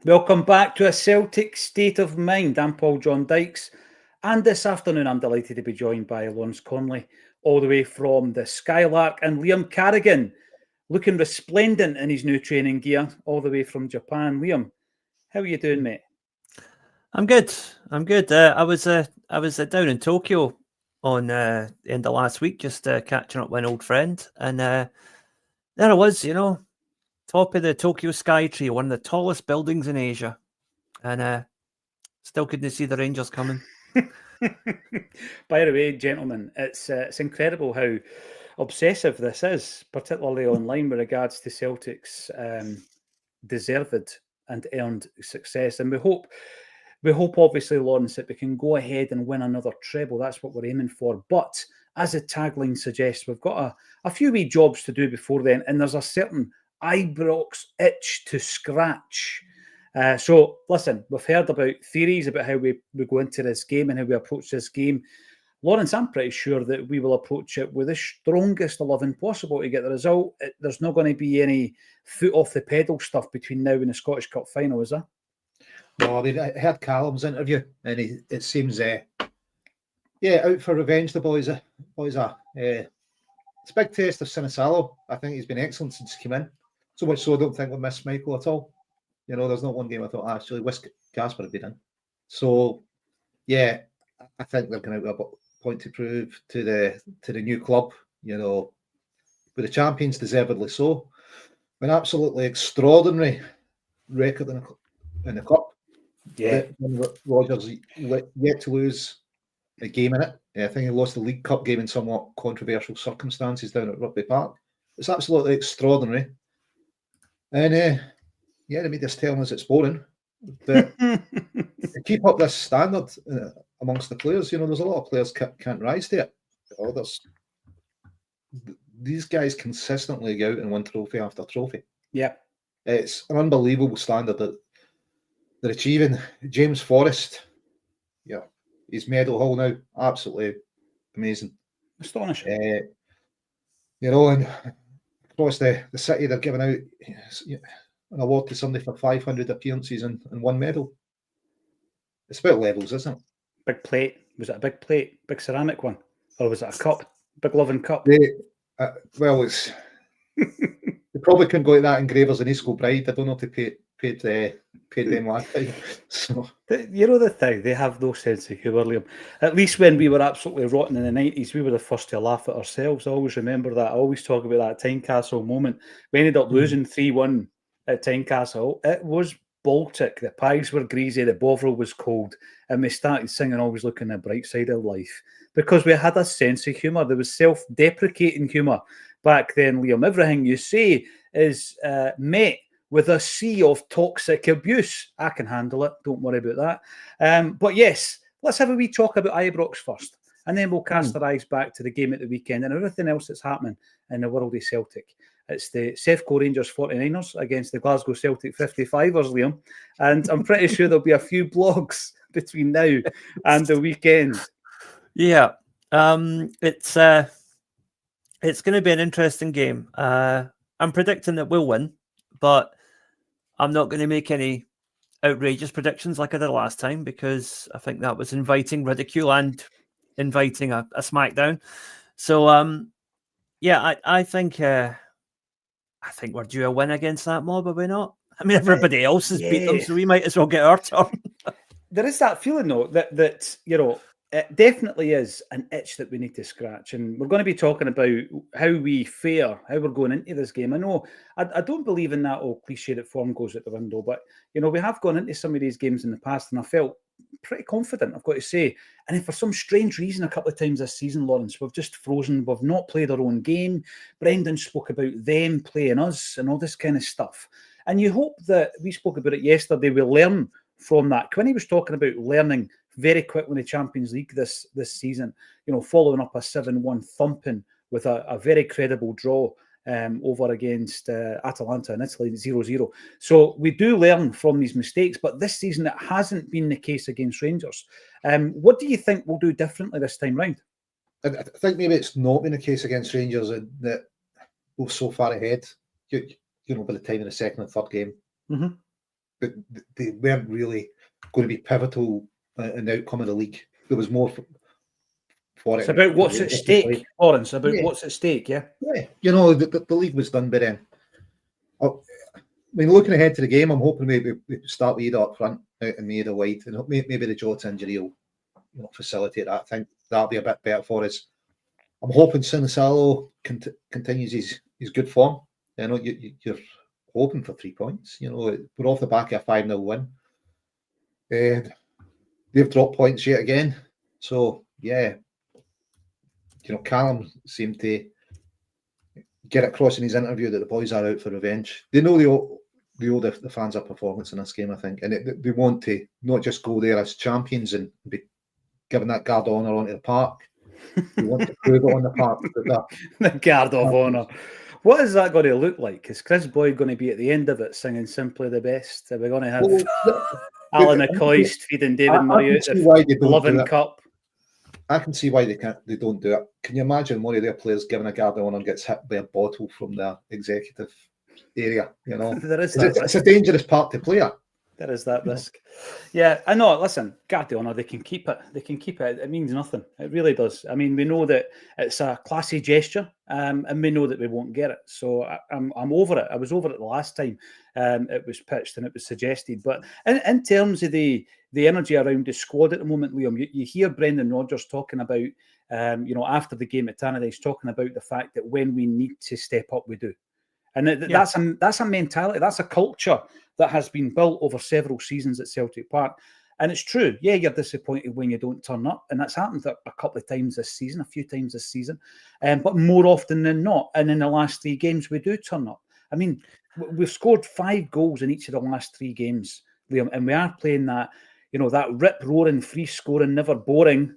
Welcome back to A Celtic State of Mind. I'm Paul John Dykes, and this afternoon I'm delighted to be joined by Lawrence Conley, all the way from the Skylark, and Liam Carrigan, looking resplendent in his new training gear, all the way from Japan. Liam, how are you doing, mate? I'm good. I was down in Tokyo on the end of last week, just catching up with an old friend, and there I was, top of the Tokyo Skytree, one of the tallest buildings in Asia, and still couldn't see the Rangers coming. By the way, gentlemen, it's incredible how obsessive this is, particularly online with regards to Celtic's deserved and earned success. And we hope, obviously, Lawrence, that we can go ahead and win another treble. That's what we're aiming for. But as the tagline suggests, we've got a few wee jobs to do before then, and there's a certain Ibrox itch to scratch. So, listen, we've heard about theories about how we go into this game and how we approach this game. Lawrence, I'm pretty sure that we will approach it with the strongest 11 possible to get the result. There's not going to be any foot off the pedal stuff between now and the Scottish Cup final, is there? No, I mean, I heard Callum's interview, and it seems, out for revenge. The boys are. It's a big taste of Sinisalo. I think he's been excellent since he came in. So much so, I don't think we missed Schmeichel at all. There's not one game I thought, actually, wish Casper had been in. So, yeah, I think they're going to have a point to prove to the new club. But the champions deservedly so. An absolutely extraordinary record in the cup. Yeah, Rodgers yet to lose a game in it. I think he lost the League Cup game in somewhat controversial circumstances down at Rugby Park. It's absolutely extraordinary. And the media's telling us it's boring. But to keep up this standard amongst the players, there's a lot of players can't rise to it. These guys consistently go out and win trophy after trophy. Yeah. It's an unbelievable standard that they're achieving. James Forrest, his medal haul now, absolutely amazing. Astonishing. And across the city, they're giving out an award to somebody for 500 appearances and one medal. It's about levels, isn't it? Big plate. Was it a big plate? Big ceramic one? Or was it a cup? Big loving cup? It's... They probably couldn't go to that engravers in East Kilbride. I don't know if they paid them last time. So. The thing, they have no sense of humour, Liam. At least when we were absolutely rotten in the 90s, we were the first to laugh at ourselves. I always remember that. I always talk about that Tynecastle moment. We ended up losing 3-1 at Tynecastle. It was Baltic. The pies were greasy, the bovril was cold, and we started singing Always Look on the Bright Side of Life because we had a sense of humour. There was self-deprecating humour back then, Liam. Everything you say is met with a sea of toxic abuse. I can handle it. Don't worry about that. But yes, let's have a wee talk about Ibrox first, and then we'll cast our eyes back to the game at the weekend and everything else that's happening in the world of Celtic. It's the Sefco Rangers 49ers against the Glasgow Celtic 55ers, Liam. And I'm pretty sure there'll be a few blogs between now and the weekend. Yeah. It's going to be an interesting game. I'm predicting that we'll win, but I'm not going to make any outrageous predictions like I did last time because I think that was inviting ridicule and inviting a smackdown. So, I think we're due a win against that mob, are we not? I mean, everybody else has beat them, so we might as well get our turn. There is that feeling, though, that it definitely is an itch that we need to scratch. And we're going to be talking about how we fare, how we're going into this game. I know I don't believe in that old cliche that form goes out the window, but, we have gone into some of these games in the past and I felt pretty confident, I've got to say. And then for some strange reason, a couple of times this season, Lawrence, we've just frozen. We've not played our own game. Brendan spoke about them playing us and all this kind of stuff. And you hope that, we spoke about it yesterday, we'll learn from that. Quinny was talking about learning very quickly in the Champions League this season, following up a 7-1 thumping with a very credible draw over against Atalanta in Italy, 0-0. So we do learn from these mistakes, but this season it hasn't been the case against Rangers. What do you think we'll do differently this time round? I think maybe it's not been the case against Rangers that we're so far ahead, by the time of the second and third game. Mm-hmm. but they weren't really going to be pivotal in the outcome of the league. There was more for it. It's about what's at stake, Lawrence. About what's at stake, yeah. Yeah, the league was done by then. I mean, looking ahead to the game, I'm hoping maybe we start with Ida up front and Maida wide, and maybe the Jota injury will facilitate that. I think that'll be a bit better for us. I'm hoping Sinisalo continues his good form. You're hoping for 3 points. We're off the back of a 5-0 win. And they've dropped points yet again. So, yeah, Callum seemed to get across in his interview that the boys are out for revenge. They know they owe the fans a performance in this game, I think. And they want to not just go there as champions and be giving that guard of honour onto the park. They want to prove it on the park. The guard of honour. What is that going to look like? Is Chris Boyd going to be at the end of it singing Simply the Best? Are we going to have Alan McCoist feeding David Murray out the loving cup? I can see why they don't do it. Can you imagine one of their players giving a guard of honour and gets hit by a bottle from the executive area? There is it's a dangerous part to play at. There is that risk. Yeah, I know. Listen, guard of honour, they can keep it. They can keep it. It means nothing. It really does. I mean, we know that it's a classy gesture, and we know that we won't get it. So I'm over it. I was over it the last time it was pitched and it was suggested. But in terms of the energy around the squad at the moment, Liam, you hear Brendan Rodgers talking about, after the game at Tannadice, talking about the fact that when we need to step up, we do. And that's a mentality, that's a culture that has been built over several seasons at Celtic Park. And it's true, yeah, you're disappointed when you don't turn up. And that's happened a couple of times this season, a few times this season. But more often than not, and in the last 3 games, we do turn up. I mean, we've scored 5 goals in each of the last 3 games, Liam, and we are playing that, that rip-roaring, free-scoring, never boring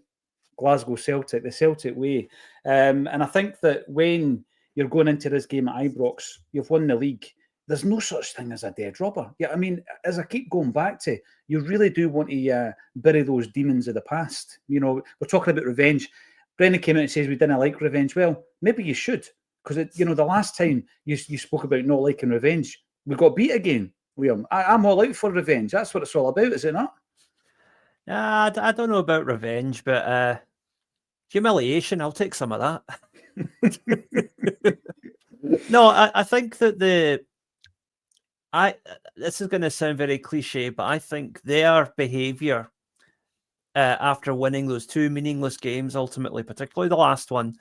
Glasgow Celtic, the Celtic way. And I think that when you're going into this game at Ibrox, you've won the league, there's no such thing as a dead rubber. Yeah, I mean, as I keep going back to, you really do want to bury those demons of the past. We're talking about revenge. Brendan came out and says we didn't like revenge. Well, maybe you should, because the last time you spoke about not liking revenge, we got beat again, Liam. I'm all out for revenge. That's what it's all about, is it not? I don't know about revenge, but humiliation, I'll take some of that. No, I think that this is going to sound very cliche, but I think their behaviour after winning those 2 meaningless games, ultimately, particularly the last one,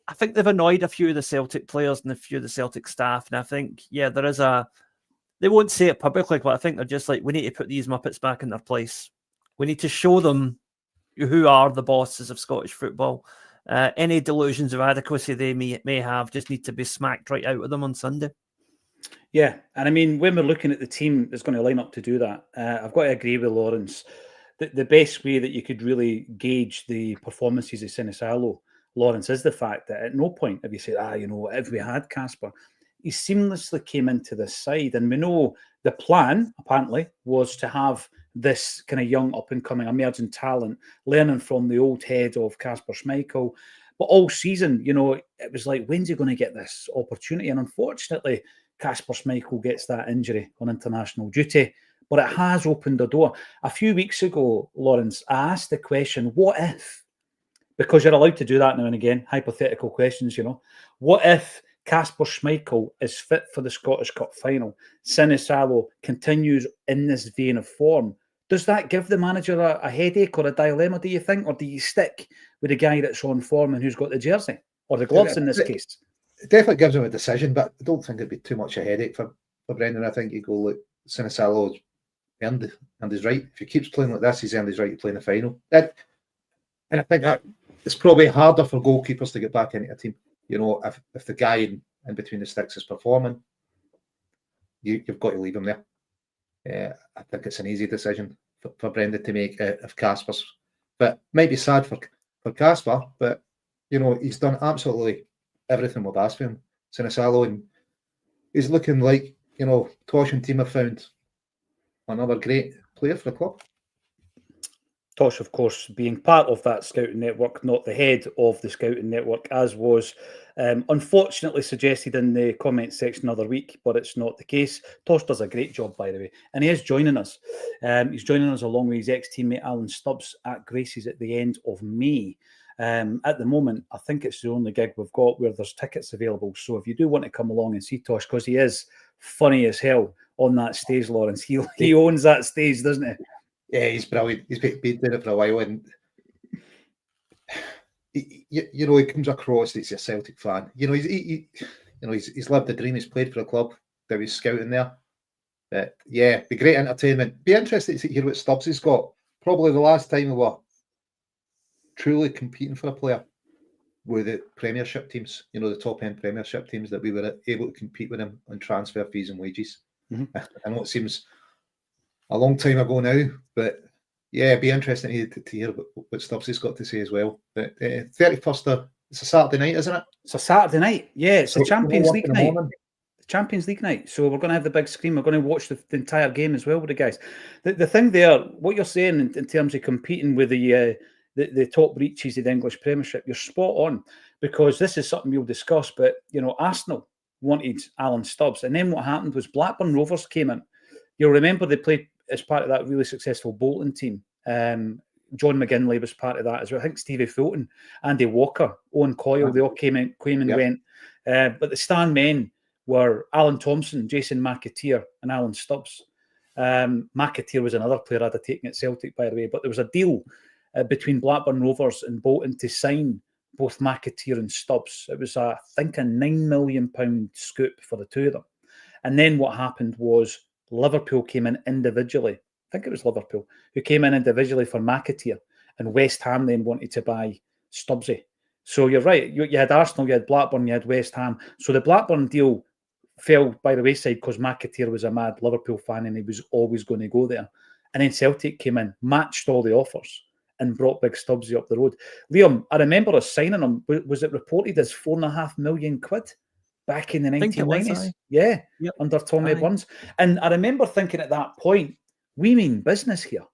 I think they've annoyed a few of the Celtic players and a few of the Celtic staff. And I think, yeah, they won't say it publicly, but I think they're just like, we need to put these Muppets back in their place. We need to show them who are the bosses of Scottish football. Any delusions of adequacy they may have just need to be smacked right out of them on Sunday. Yeah, and I mean, when we're looking at the team that's going to line up to do that, I've got to agree with Lawrence. The best way that you could really gauge the performances of Sinisalo, Lawrence, is the fact that at no point have you said, if we had Casper, he seamlessly came into this side. And we know the plan, apparently, was to have this kind of young up-and-coming emerging talent learning from the old head of Casper Schmeichel. But all season, it was like, when's he going to get this opportunity? And unfortunately, Casper Schmeichel gets that injury on international duty. But it has opened the door. A few weeks ago, Lawrence, I asked the question, what if? Because you're allowed to do that now and again, hypothetical questions, What if Casper Schmeichel is fit for the Scottish Cup final? Sinisalo continues in this vein of form. Does that give the manager a headache or a dilemma, do you think? Or do you stick with the guy that's on form and who's got the jersey? Or the gloves in this case? It definitely gives him a decision, but I don't think it'd be too much a headache for Brendan. I think you go, look, Sinisalo's earned his right. If he keeps playing like this, he's earned his right to play in the final. And I think that it's probably harder for goalkeepers to get back into a team. If the guy in between the sticks is performing, you've got to leave him there. I think it's an easy decision for Brendan to make if Casper's. But might be sad for Casper, but he's done absolutely everything we've asked for him. Sinisalo, and he's looking like Tosh and team have found another great player for the club. Tosh, of course, being part of that scouting network, not the head of the scouting network, as was unfortunately suggested in the comment section the other week, but it's not the case. Tosh does a great job, by the way, and he is joining us. He's joining us along with his ex-teammate Alan Stubbs at Gracie's at the end of May. At the moment, I think it's the only gig we've got where there's tickets available. So if you do want to come along and see Tosh, because he is funny as hell on that stage, Lawrence, he owns that stage, doesn't he? Yeah, he's brilliant. He's been doing it for a while, and he comes across that he's a Celtic fan. He's lived the dream. He's played for a club that he's scouting there. But yeah, be great entertainment. Be interested to hear what Stubbs has got. Probably the last time we were truly competing for a player with the Premiership teams. The top end Premiership teams that we were able to compete with them on transfer fees and wages. Mm-hmm. I know it seems a long time ago now, but yeah, it'd be interesting to hear what Stubbs has got to say as well. But 31st, it's a Saturday night, isn't it? It's a Saturday night. Yeah, it's a Champions League night. Champions League night. So we're going to have the big screen. We're going to watch the entire game as well with the guys. The thing there, what you're saying in terms of competing with the top reaches of the English Premiership, you're spot on, because this is something we'll discuss. But Arsenal wanted Alan Stubbs, and then what happened was Blackburn Rovers came in. You'll remember they played as part of that really successful Bolton team. John McGinley was part of that as well. I think Stevie Fulton, Andy Walker, Owen Coyle, they all came and went. But the stand men were Alan Thompson, Jason McAteer, and Alan Stubbs. McAteer was another player I'd have taken at Celtic, by the way. But there was a deal between Blackburn Rovers and Bolton to sign both McAteer and Stubbs. It was, I think, a £9 million scoop for the two of them. And then what happened was Liverpool came in individually. I think it was Liverpool who came in individually for McAteer, and West Ham then wanted to buy Stubbsy. So you're right. You had Arsenal, you had Blackburn, you had West Ham. So the Blackburn deal fell by the wayside because McAteer was a mad Liverpool fan and he was always going to go there. And then Celtic came in, matched all the offers, and brought big Stubbsy up the road. Liam, I remember us signing him. Was it reported as £4.5 million back in the 1990s? Yeah, yep. Under Tommy Burns. And I remember thinking at that point, we mean business here.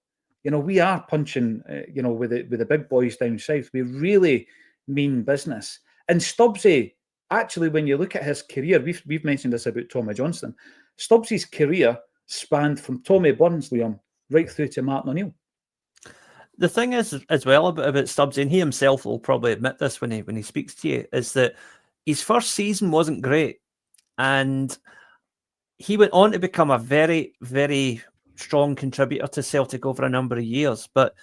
We are punching, with the big boys down south. We really mean business. And Stubbsy, actually, when you look at his career, we've mentioned this about Tommy Johnston. Stubbsy's career spanned from Tommy Burns, Liam, right through to Martin O'Neill. The thing is, as well, about Stubbsy, and he himself will probably admit this when he speaks to you, is that his first season wasn't great, and he went on to become a very, very strong contributor to Celtic over a number of years. But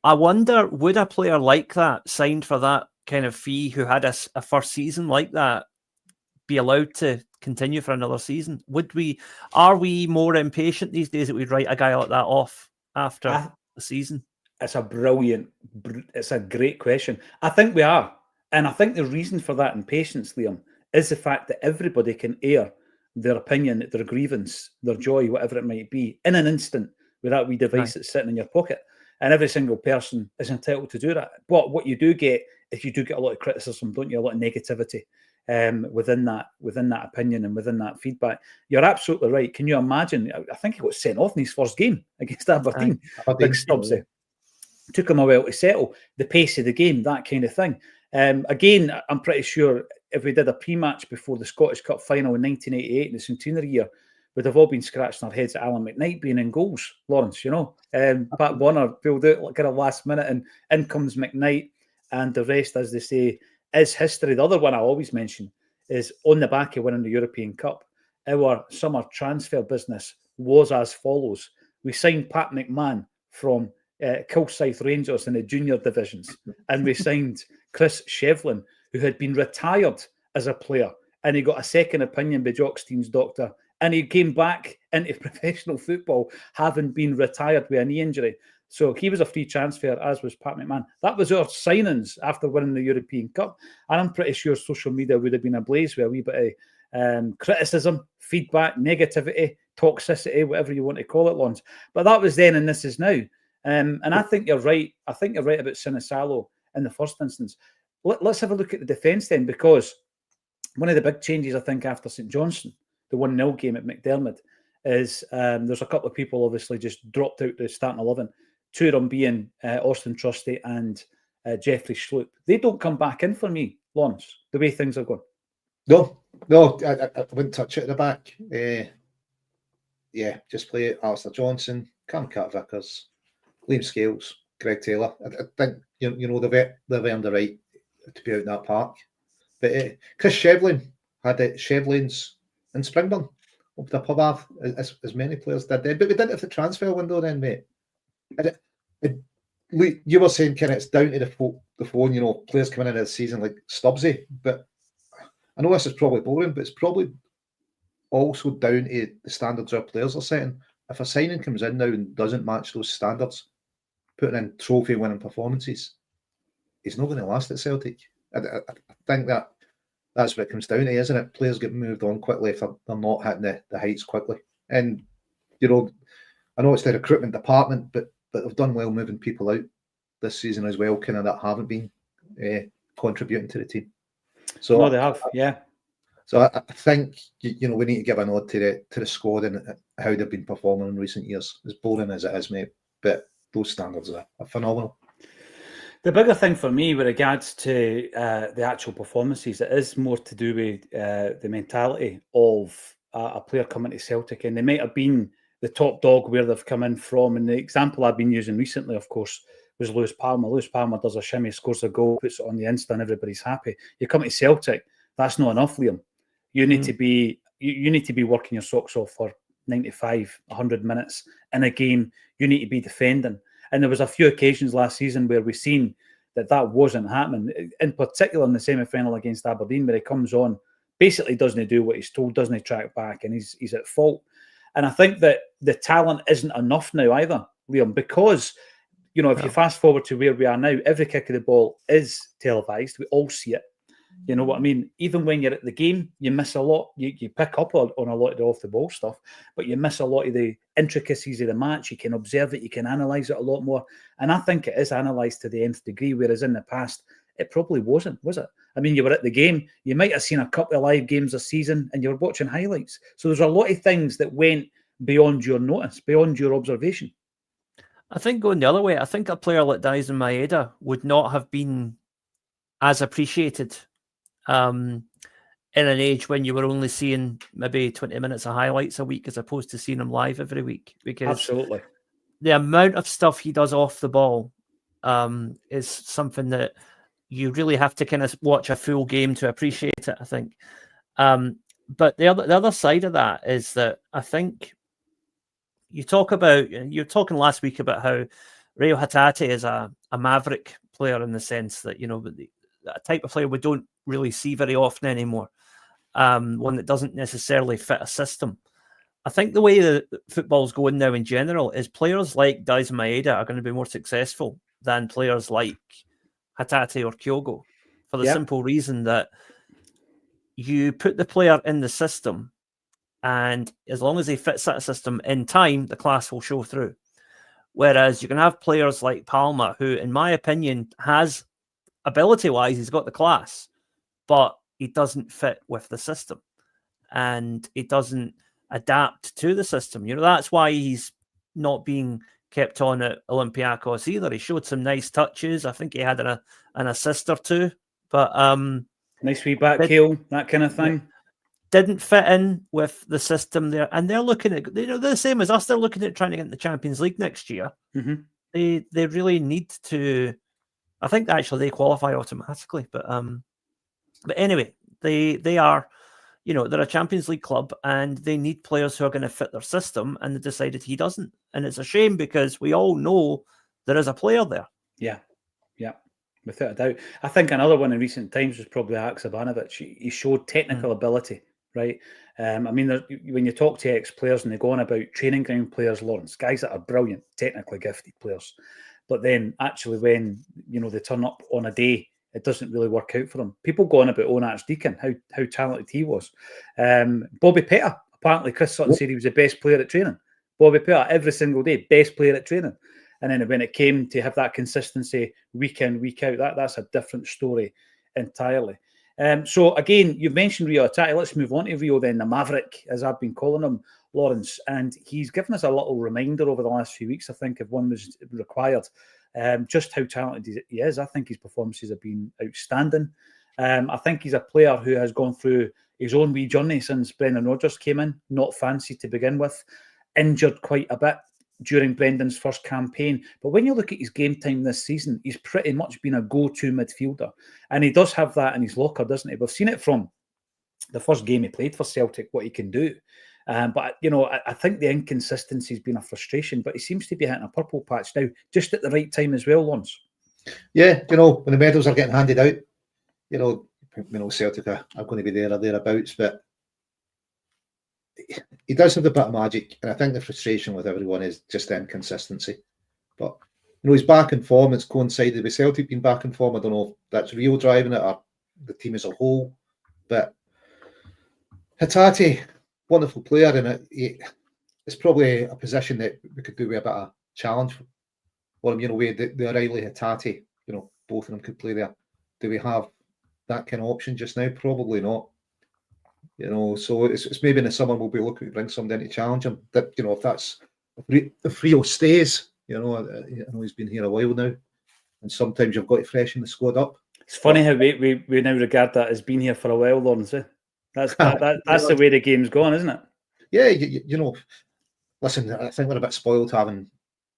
I wonder, would a player like that, signed for that kind of fee, who had a first season like that, be allowed to continue for another season? Are we more impatient these days that we'd write a guy like that off after the season? It's a great question. I think we are. And I think the reason for that impatience, Liam, is the fact that everybody can air their opinion, their grievance, their joy, whatever it might be, in an instant with that wee device that's sitting in your pocket. And every single person is entitled to do that. But what you do get is you do get a lot of criticism, don't you? A lot of negativity within that opinion and within that feedback. You're absolutely right. Can you imagine? I think he got sent off in his first game against Aberdeen. Big Stubbsy. Took him a while to settle the pace of the game, that kind of thing. Again, I'm pretty sure if we did a pre-match before the Scottish Cup final in 1988, the centenary year, we'd have all been scratching our heads at Alan McKnight being in goals, Lawrence, Pat Bonner pulled out kind of last minute, and in comes McKnight, and the rest, as they say, is history. The other one I always mention is on the back of winning the European Cup, our summer transfer business was as follows. We signed Pat McMahon from Kilsyth Rangers in the junior divisions, and we signed Chris Shevlin, who had been retired as a player, and he got a second opinion by Jock Steen's doctor, and he came back into professional football having been retired with a knee injury. So he was a free transfer, as was Pat McMahon. That was our signings after winning the European Cup, and I'm pretty sure social media would have been ablaze with a wee bit of criticism, feedback, negativity, toxicity, whatever you want to call it, Lawrence. But that was then, and this is now. And I think you're right. I think you're right about Sinisalo in the first instance. Let's have a look at the defence then, because one of the big changes, I think, after St Johnstone, the 1-0 game at McDermott, is there's a couple of people obviously just dropped out the starting 11. two of them being Austin Trusty and Jeffrey Schlupp. They don't come back in for me, Lawrence, the way things are going. No, I wouldn't touch it at the back. Just play it. Alistair Johnson, Cam Carter-Vickers, Liam Scales, Greg Taylor. I think they've earned the right to be out in that park. But Chris Shevlin had Shevlin's in Springburn up the pub half, as many players did then. But we didn't have the transfer window then, mate. You were saying kind of it's down to the phone, players coming into the season like Stubbsy. But I know this is probably boring, but it's probably also down to the standards our players are setting. If a signing comes in now and doesn't match those standards, putting in trophy-winning performances, he's not going to last at Celtic. I think that's what it comes down to, isn't it? Players get moved on quickly if they're not hitting the heights quickly. And, I know it's the recruitment department, but they've done well moving people out this season as well, kind of that haven't been contributing to the team. So no, they have, yeah. So I think we need to give a nod to the squad and how they've been performing in recent years. As boring as it is, mate, but those standards are phenomenal. The bigger thing for me with regards to the actual performances, it is more to do with the mentality of a player coming to Celtic, and they might have been the top dog where they've come in from. And the example I've been using recently, of course, was Lewis Palmer. Lewis Palmer does a shimmy, scores a goal, puts it on the Insta, and everybody's happy. You come to Celtic, that's not enough, Liam. You need to be working your socks off for 95, 100 minutes in a game. You need to be defending. And there was a few occasions last season where we've seen that wasn't happening, in particular in the semi-final against Aberdeen, where he comes on, basically doesn't do what he's told, doesn't track back, and he's at fault. And I think that the talent isn't enough now either, Liam, because, if you fast forward to where we are now, every kick of the ball is televised. We all see it. You know what I mean? Even when you're at the game, you miss a lot. You pick up on a lot of the off-the-ball stuff, but you miss a lot of the intricacies of the match. You can observe it. You can analyse it a lot more. And I think it is analysed to the nth degree, whereas in the past, it probably wasn't, was it? I mean, you were at the game. You might have seen a couple of live games a season and you were watching highlights. So there's a lot of things that went beyond your notice, beyond your observation. I think going the other way, I think a player like Daisen Maeda would not have been as appreciated in an age when you were only seeing maybe 20 minutes of highlights a week as opposed to seeing him live every week. Because absolutely, the amount of stuff he does off the ball is something that you really have to kind of watch a full game to appreciate it, I think. But the other side of that is that I think you're talking last week about how Rio Hatate is a maverick player in the sense that, a type of player we don't really see very often anymore. One that doesn't necessarily fit a system. I think the way that football's going now in general is players like Daisen Maeda are going to be more successful than players like Hatate or Kyogo, for the simple reason that you put the player in the system, and as long as he fits that system in time, the class will show through. Whereas you can have players like Palmer, who, in my opinion, has ability-wise, he's got the class, but he doesn't fit with the system, and he doesn't adapt to the system. That's why he's not being kept on at Olympiacos either. He showed some nice touches. I think he had an assist or two, but nice wee back heel, that kind of thing. Didn't fit in with the system there, and they're looking at they're the same as us. They're looking at trying to get in the Champions League next year. Mm-hmm. They really need to. I think actually they qualify automatically, but anyway, they are, they're a Champions League club, and they need players who are going to fit their system, and they decided he doesn't, and it's a shame because we all know there is a player there. Yeah, without a doubt. I think another one in recent times was probably Haksabanovic. He showed technical ability, right? I mean, when you talk to ex-players and they go on about training ground players, Lawrence, guys that are brilliant, technically gifted players, but then actually when, they turn up on a day, it doesn't really work out for them. People go on about Owen Archdeacon, how talented he was. Bobby Pettit, apparently Chris Sutton said he was the best player at training. Bobby Pettit, every single day, best player at training. And then when it came to have that consistency week in, week out, that's a different story entirely. So again, you've mentioned Rio Hatate. Let's move on to Rio then, the Maverick, as I've been calling him Lawrence, and he's given us a little reminder over the last few weeks, I think, if one was required, just how talented he is. I think his performances have been outstanding. I think he's a player who has gone through his own wee journey since Brendan Rodgers came in, not fancy to begin with, injured quite a bit during Brendan's first campaign. But when you look at his game time this season, he's pretty much been a go-to midfielder. And he does have that in his locker, doesn't he? We've seen it from the first game he played for Celtic, what he can do. But, I think the inconsistency has been a frustration, but he seems to be hitting a purple patch now, just at the right time as well, Lawrence. Yeah, when the medals are getting handed out, Celtic are going to be there or thereabouts, but he does have a bit of magic, and I think the frustration with everyone is just the inconsistency. But he's back in form. It's coincided with Celtic being back in form. I don't know if that's real driving it or the team as a whole. But Hatate, wonderful player, and it's probably a position that we could do with a bit of challenge for him. With the O'Reilly Hatate, both of them could play there. Do we have that kind of option just now? Probably not. So it's maybe in the summer we'll be looking to bring somebody in to challenge him. That if that's if Rio stays, I know he's been here a while now, and sometimes you've got to freshen the squad up. It's funny how we now regard that as being here for a while, Lawrence. That's the way the game's gone, isn't it? Yeah, listen, I think we're a bit spoiled having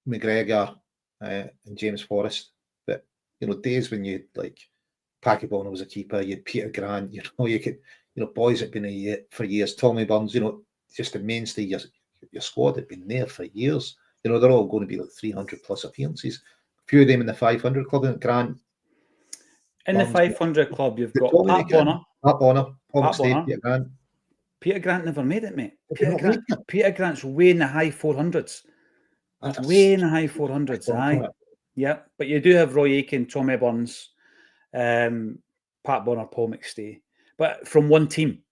McGregor and James Forrest, but days when you like Packy Bonner was a keeper, you had Peter Grant, you could. Boys that have been here for years. Tommy Burns, just the mainstay. Your squad had been there for years. They're all going to be like 300 plus appearances. A few of them in the 500 club. And Grant. In Burns, the 500 club, you've got Pat Bonner, Paul Pat McStay, Bonner. Peter Grant. Peter Grant never made it, mate. Peter Grant's way in the high 400s. Way in the high 400s. Aye. Yeah, but you do have Roy Aitken, Tommy Burns, Pat Bonner, Paul McStay. But from one team.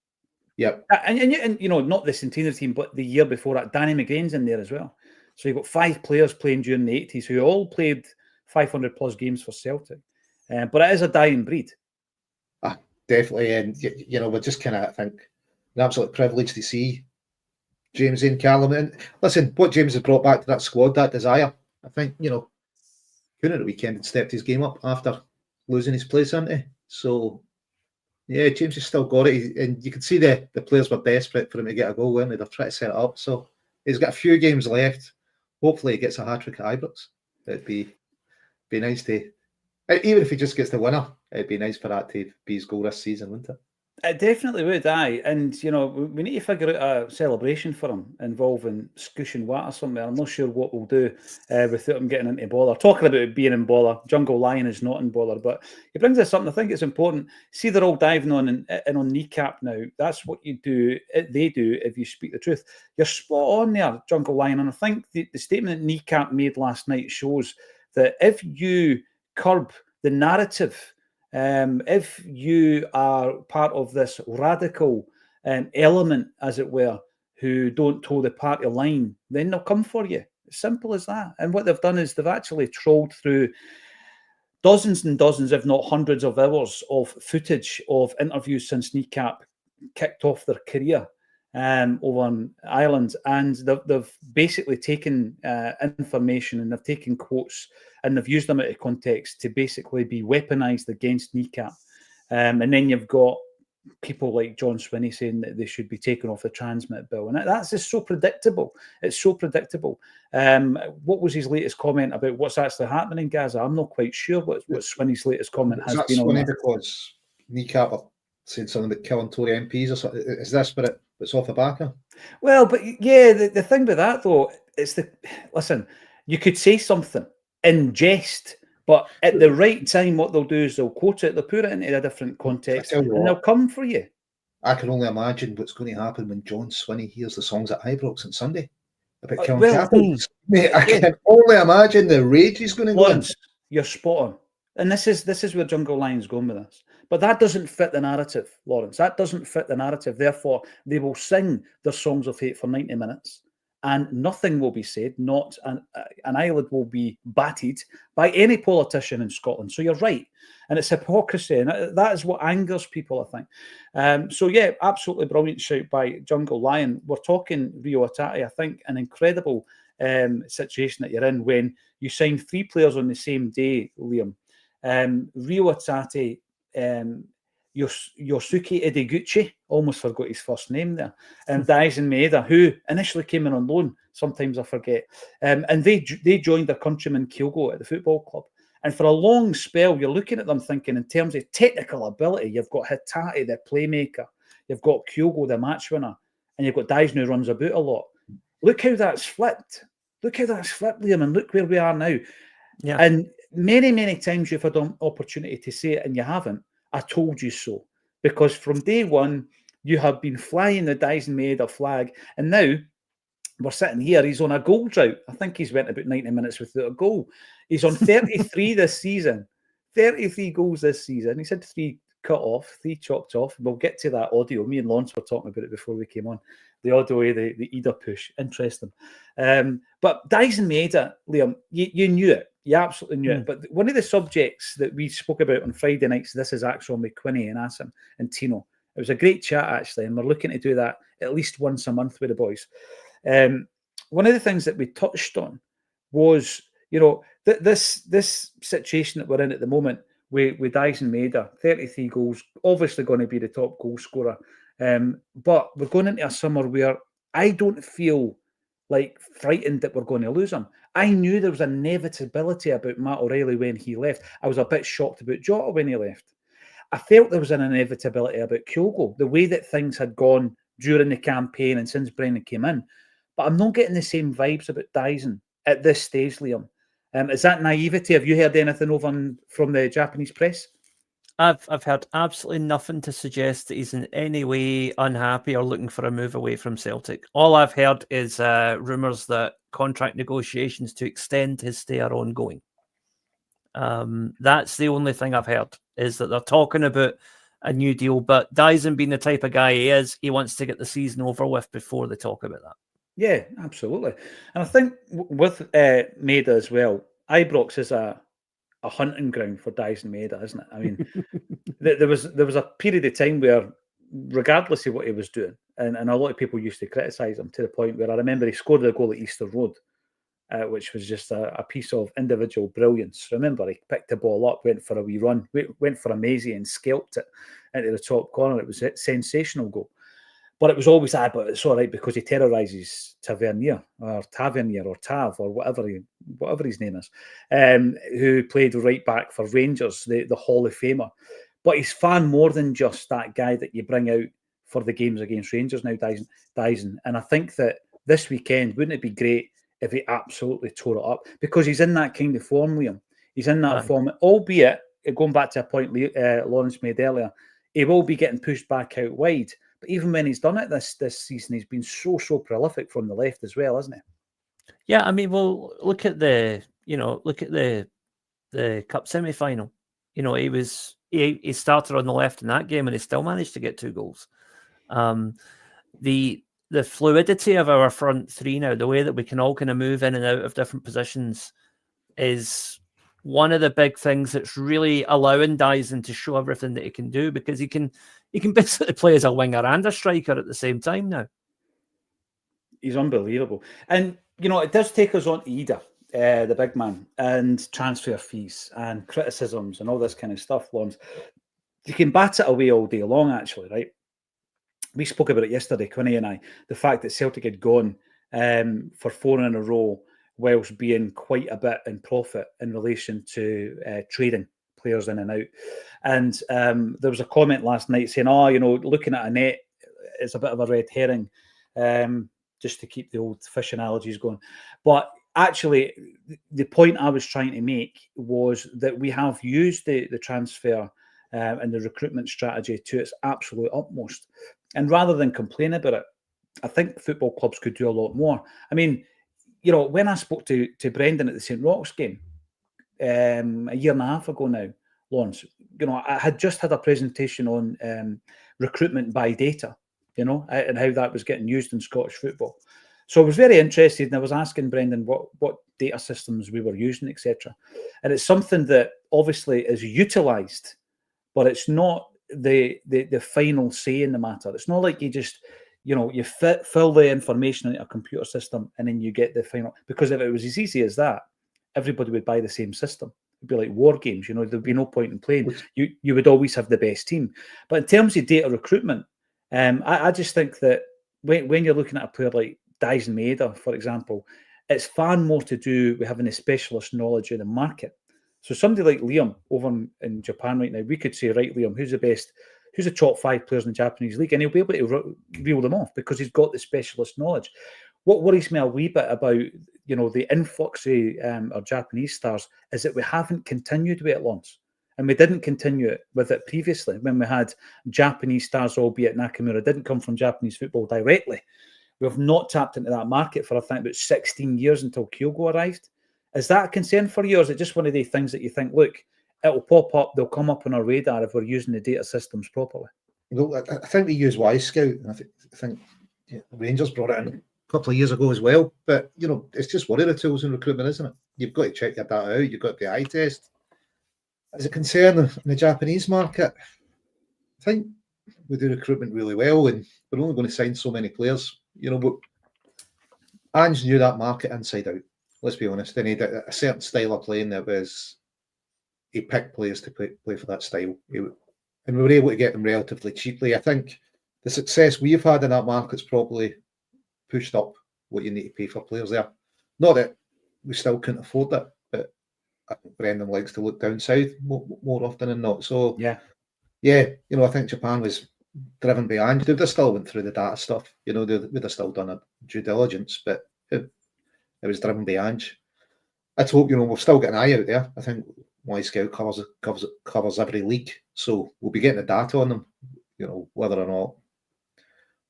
Yep. And not the centenary team, but the year before that, Danny McGrain's in there as well. So you've got 5 players playing during the 80s who all played 500 plus games for Celtic. But it is a dying breed. Definitely. And, we're just kind of, I think, an absolute privilege to see James and Callum. And listen, what James has brought back to that squad, that desire, I think, Kuhn at the weekend had stepped his game up after losing his place, hadn't he? So, yeah, James has still got it, and you can see the players were desperate for him to get a goal, weren't they? They're trying to set it up. So he's got a few games left. Hopefully he gets a hat-trick at Ibrox. It'd be nice to, even if he just gets the winner, it'd be nice for that to be his goal this season, wouldn't it? It definitely would, aye. And, we need to figure out a celebration for him involving Scoosh and Watt or something. I'm not sure what we'll do without him getting into bother. Talking about being in bother, Jungle Lion is not in bother, but he brings us something I think it's important. See, they're all diving on and on kneecap now. That's what you do. They do if you speak the truth. You're spot on there, Jungle Lion. And I think the statement that Kneecap made last night shows that if you curb the narrative, if you are part of this radical element, as it were, who don't toe the party line, then they'll come for you. Simple as that. And what they've done is they've actually trolled through dozens and dozens, if not hundreds of hours of footage of interviews since Kneecap kicked off their career over on Ireland, and they've basically taken information and they've taken quotes and they've used them out of context to basically be weaponized against Kneecap. And then you've got people like John Swinney saying that they should be taken off the transmit bill, and that's just so predictable. It's so predictable. What was his latest comment about what's actually happening in Gaza? I'm not quite sure what Swinney's latest comment has been on that. Because Kneecap are saying something about killing Tory MPs or something. Is this what it's off the back of? Well, but yeah, the thing with that though, listen, you could say something in jest, but at the right time, what they'll do is they'll quote it, they'll put it into a different context, and they'll come for you. I can only imagine what's going to happen when John Swinney hears the songs at Ibrox on Sunday about killing Catholics. Mate, I can only imagine the rage he's going to go in. You're spot on. And this is where Jungle Lion's going with this. But that doesn't fit the narrative, Lawrence. That doesn't fit the narrative. Therefore, they will sing their songs of hate for 90 minutes. and nothing will be said, not an eyelid will be batted by any politician in Scotland. So you're right. And it's hypocrisy. And that is what angers people, I think. So, yeah, absolutely brilliant shout by Jungle Lion. We're talking Rio Hatate, I think, an incredible situation that you're in when you sign 3 players on the same day, Liam. Rio Hatate, Yosuke Ideguchi, almost forgot his first name there, and Daisen Maeda, who initially came in on loan, sometimes I forget, and they joined their countryman Kyogo at the football club. And for a long spell, you're looking at them thinking, in terms of technical ability, you've got Hatate, the playmaker, you've got Kyogo, the match winner, and you've got Daisen, who runs about a lot. Look how that's flipped. Liam, and look where we are now. Yeah. And many, many times you've had an opportunity to say it and you haven't. I told you so. Because from day one, you have been flying the Daisen Maeda flag. And now we're sitting here. He's on a goal drought. I think he's went about 90 minutes without a goal. He's on 33 this season. 33 goals this season. He's had 3 cut off, 3 chopped off. We'll get to that audio. Me and Lawrence were talking about it before we came on. The audio, the Ida push. Interesting. But Daisen Maeda, Liam, you knew it. You absolutely knew it. But one of the subjects that we spoke about on Friday nights, this is Acsom with Quinny and Acsom and Tino. It was a great chat, actually, and we're looking to do that at least once a month with the boys. One of the things that we touched on was, this situation that we're in at the moment with Daisen Maeda, 33 goals, obviously going to be the top goal scorer. But we're going into a summer where I don't feel like frightened that we're going to lose him. I knew there was an inevitability about Matt O'Reilly when he left. I was a bit shocked about Jota when he left. I felt there was an inevitability about Kyogo, the way that things had gone during the campaign and since Brennan came in. But I'm not getting the same vibes about Daisen at this stage, Liam. Is that naivety? Have you heard anything over from the Japanese press? I've heard absolutely nothing to suggest that he's in any way unhappy or looking for a move away from Celtic. All I've heard is rumours that contract negotiations to extend his stay are ongoing. That's the only thing I've heard, is that they're talking about a new deal. But Daisen, being the type of guy he is, he wants to get the season over with before they talk about that. Yeah, absolutely. And I think with Maeda as well, Ibrox is a hunting ground for Daisen Maeda, isn't it? I mean, there was a period of time where, regardless of what he was doing, and a lot of people used to criticise him, to the point where I remember he scored a goal at Easter Road, which was just a piece of individual brilliance. Remember, he picked the ball up, went for a wee run, went for a mazy and scalped it into the top corner. It was a sensational goal. But it was always, but it's all right because he terrorises Tavernier or Tav or whatever his name is, who played right back for Rangers, the Hall of Famer. But he's far more than just that guy that you bring out for the games against Rangers now, Daisen. And I think that this weekend, wouldn't it be great if he absolutely tore it up? Because he's in that kind of form, Liam. He's in that form, albeit, going back to a point Lawrence made earlier, he will be getting pushed back out wide. But even when he's done it this season, he's been so prolific from the left as well, hasn't he? Yeah, I mean, well, look at the cup semi-final. He started on the left in that game and he still managed to get 2 goals. The fluidity of our front three now, the way that we can all kind of move in and out of different positions, is one of the big things that's really allowing Daisen to show everything that he can do, because he can basically play as a winger and a striker at the same time now. He's unbelievable. And, it does take us on to Ida, the big man, and transfer fees and criticisms and all this kind of stuff, Lawrence. You can bat it away all day long, actually, right? We spoke about it yesterday, Quinny and I, the fact that Celtic had gone for 4 in a row whilst being quite a bit in profit in relation to trading players in and out. And there was a comment last night saying, looking at a net is a bit of a red herring, just to keep the old fish analogies going. But actually, the point I was trying to make was that we have used the transfer and the recruitment strategy to its absolute utmost. And rather than complain about it, I think football clubs could do a lot more. I mean, when I spoke to Brendan at the St. Roch's game a year and a half ago now, Lawrence, I had just had a presentation on recruitment by data, and how that was getting used in Scottish football. So I was very interested, and I was asking Brendan what data systems we were using, etc. And it's something that obviously is utilised, but it's not the final say in the matter. It's not like you just, you fill the information into a computer system and then you get the final. Because if it was as easy as that, everybody would buy the same system. It'd be like war games, there'd be no point in playing. You would always have the best team. But in terms of data recruitment, I just think that when you're looking at a player like Dyson Maeda, for example, it's far more to do with having a specialist knowledge of the market. So somebody like Liam over in Japan right now, we could say, right, Liam, who's the top 5 players in the Japanese league? And he'll be able to reel them off because he's got the specialist knowledge. What worries me a wee bit about, the influx of our Japanese stars is that we haven't continued with it, Lawrence. And we didn't continue with it previously when we had Japanese stars, albeit Nakamura didn't come from Japanese football directly. We have not tapped into that market for, I think, about 16 years until Kyogo arrived. Is that a concern for you, or is it just one of the things that you think, look, it'll pop up, they'll come up on our radar if we're using the data systems properly? No, I think we use Scout, and I think Rangers brought it in a couple of years ago as well. But, it's just one of the tools in recruitment, isn't it? You've got to check your data out, you've got the eye test. As a concern in the Japanese market, I think we do recruitment really well, and we're only going to sign so many players. But Ange knew that market inside out. Let's be honest. They need a certain style of playing that was. He picked players to play for that style, and we were able to get them relatively cheaply. I think the success we've had in that market's probably pushed up what you need to pay for players there. Not that we still couldn't afford it, but I think Brendan likes to look down south more often than not. So yeah, I think Japan was driven by Ange. They'd still went through the data stuff. They'd have still done a due diligence, but it was driven by Ange. Let's hope we've still got an eye out there. I think Scout covers every league, so we'll be getting the data on them. Whether or not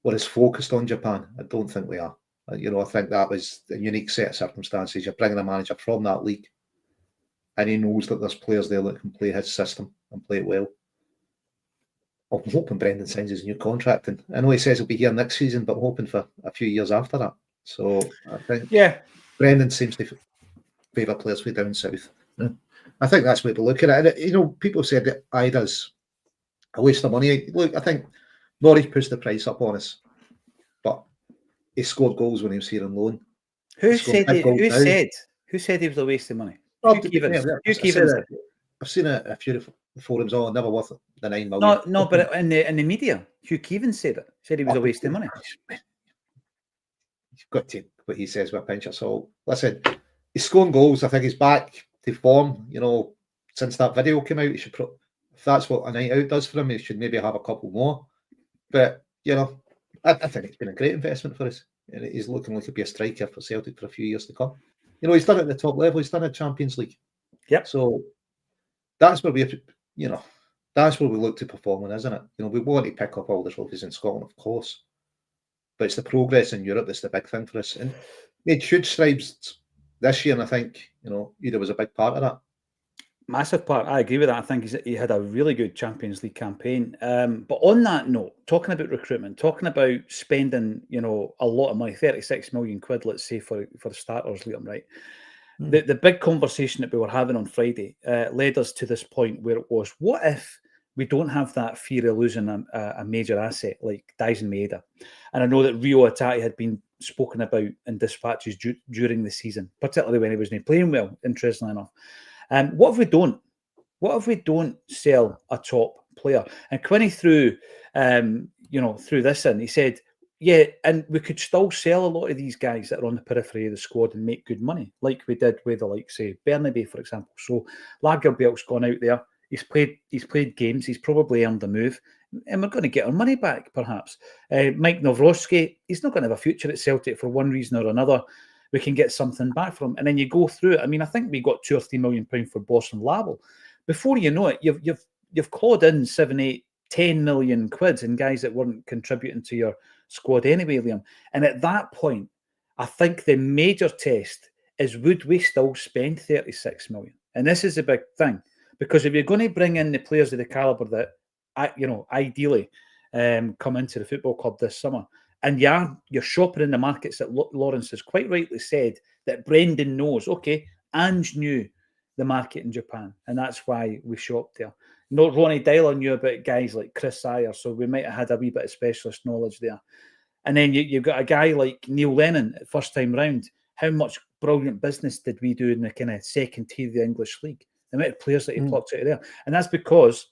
we're as focused on Japan, I don't think we are. I think that was a unique set of circumstances. You're bringing a manager from that league, and he knows that there's players there that can play his system and play it well. I'm hoping Brendan signs his new contract, and I know he says he'll be here next season, but I'm hoping for a few years after that. So I think Brendan seems to favour players from down south. I think that's what we're looking at. And, people said that Ida's a waste of money. Look, I think Norwich pushed the price up on us, but he scored goals when he was here on loan. Who said he was a waste of money? I've seen a few forums on, never worth the 9 million. No, but in the media, Hugh Keevan said he was a waste of money. You've got to what he says with a pinch of salt. Listen, he's scoring goals. I think he's back to form. Since that video came out, he should. If that's what a night out does for him, he should maybe have a couple more. But I think it's been a great investment for us. And he's looking like he'll be a striker for Celtic for a few years to come. He's done it at the top level. He's done it Champions League. Yep. So that's where that's where we look to performing, isn't it? We want to pick up all the trophies in Scotland, of course, but it's the progress in Europe that's the big thing for us. And made huge strides this year, and I think Ida was a big part of that. Massive part. I agree with that. I think he had a really good Champions League campaign. But on that note, talking about recruitment, talking about spending, a lot of money, 36 million quid, let's say, for the starters, Liam, right? The big conversation that we were having on Friday led us to this point where it was, what if we don't have that fear of losing a major asset like Dyson Maeda? And I know that Rio Atati had been spoken about in dispatches during the season, particularly when he wasn't playing well, interestingly enough. What if we don't? What if we don't sell a top player? And Quinny threw this in. He said, yeah, and we could still sell a lot of these guys that are on the periphery of the squad and make good money, like we did with the likes, say, Bernabe, for example. So Lagerbielt's gone out there. He's played games. He's probably earned a move, and we're going to get our money back, perhaps. Mike Nawrocki, he's not going to have a future at Celtic for one reason or another. We can get something back from him. And then you go through it. I mean, I think we got £2 or £3 million for Boston Label. Before you know it, you've clawed in 7, 8, 10 million quid in guys that weren't contributing to your squad anyway, Liam. And at that point, I think the major test is, would we still spend 36 million? And this is a big thing, because if you're going to bring in the players of the calibre that, ideally come into the football club this summer, And you're shopping in the markets that Lawrence has quite rightly said that Brendan knows. Okay, Ange knew the market in Japan, and that's why we shopped there. No, Ronny Deila knew about guys like Chris Ayer, so we might have had a wee bit of specialist knowledge there. And then you've got a guy like Neil Lennon, first time round. How much brilliant business did we do in the kind of second tier of the English league? The amount of players that he plucked out of there. And that's because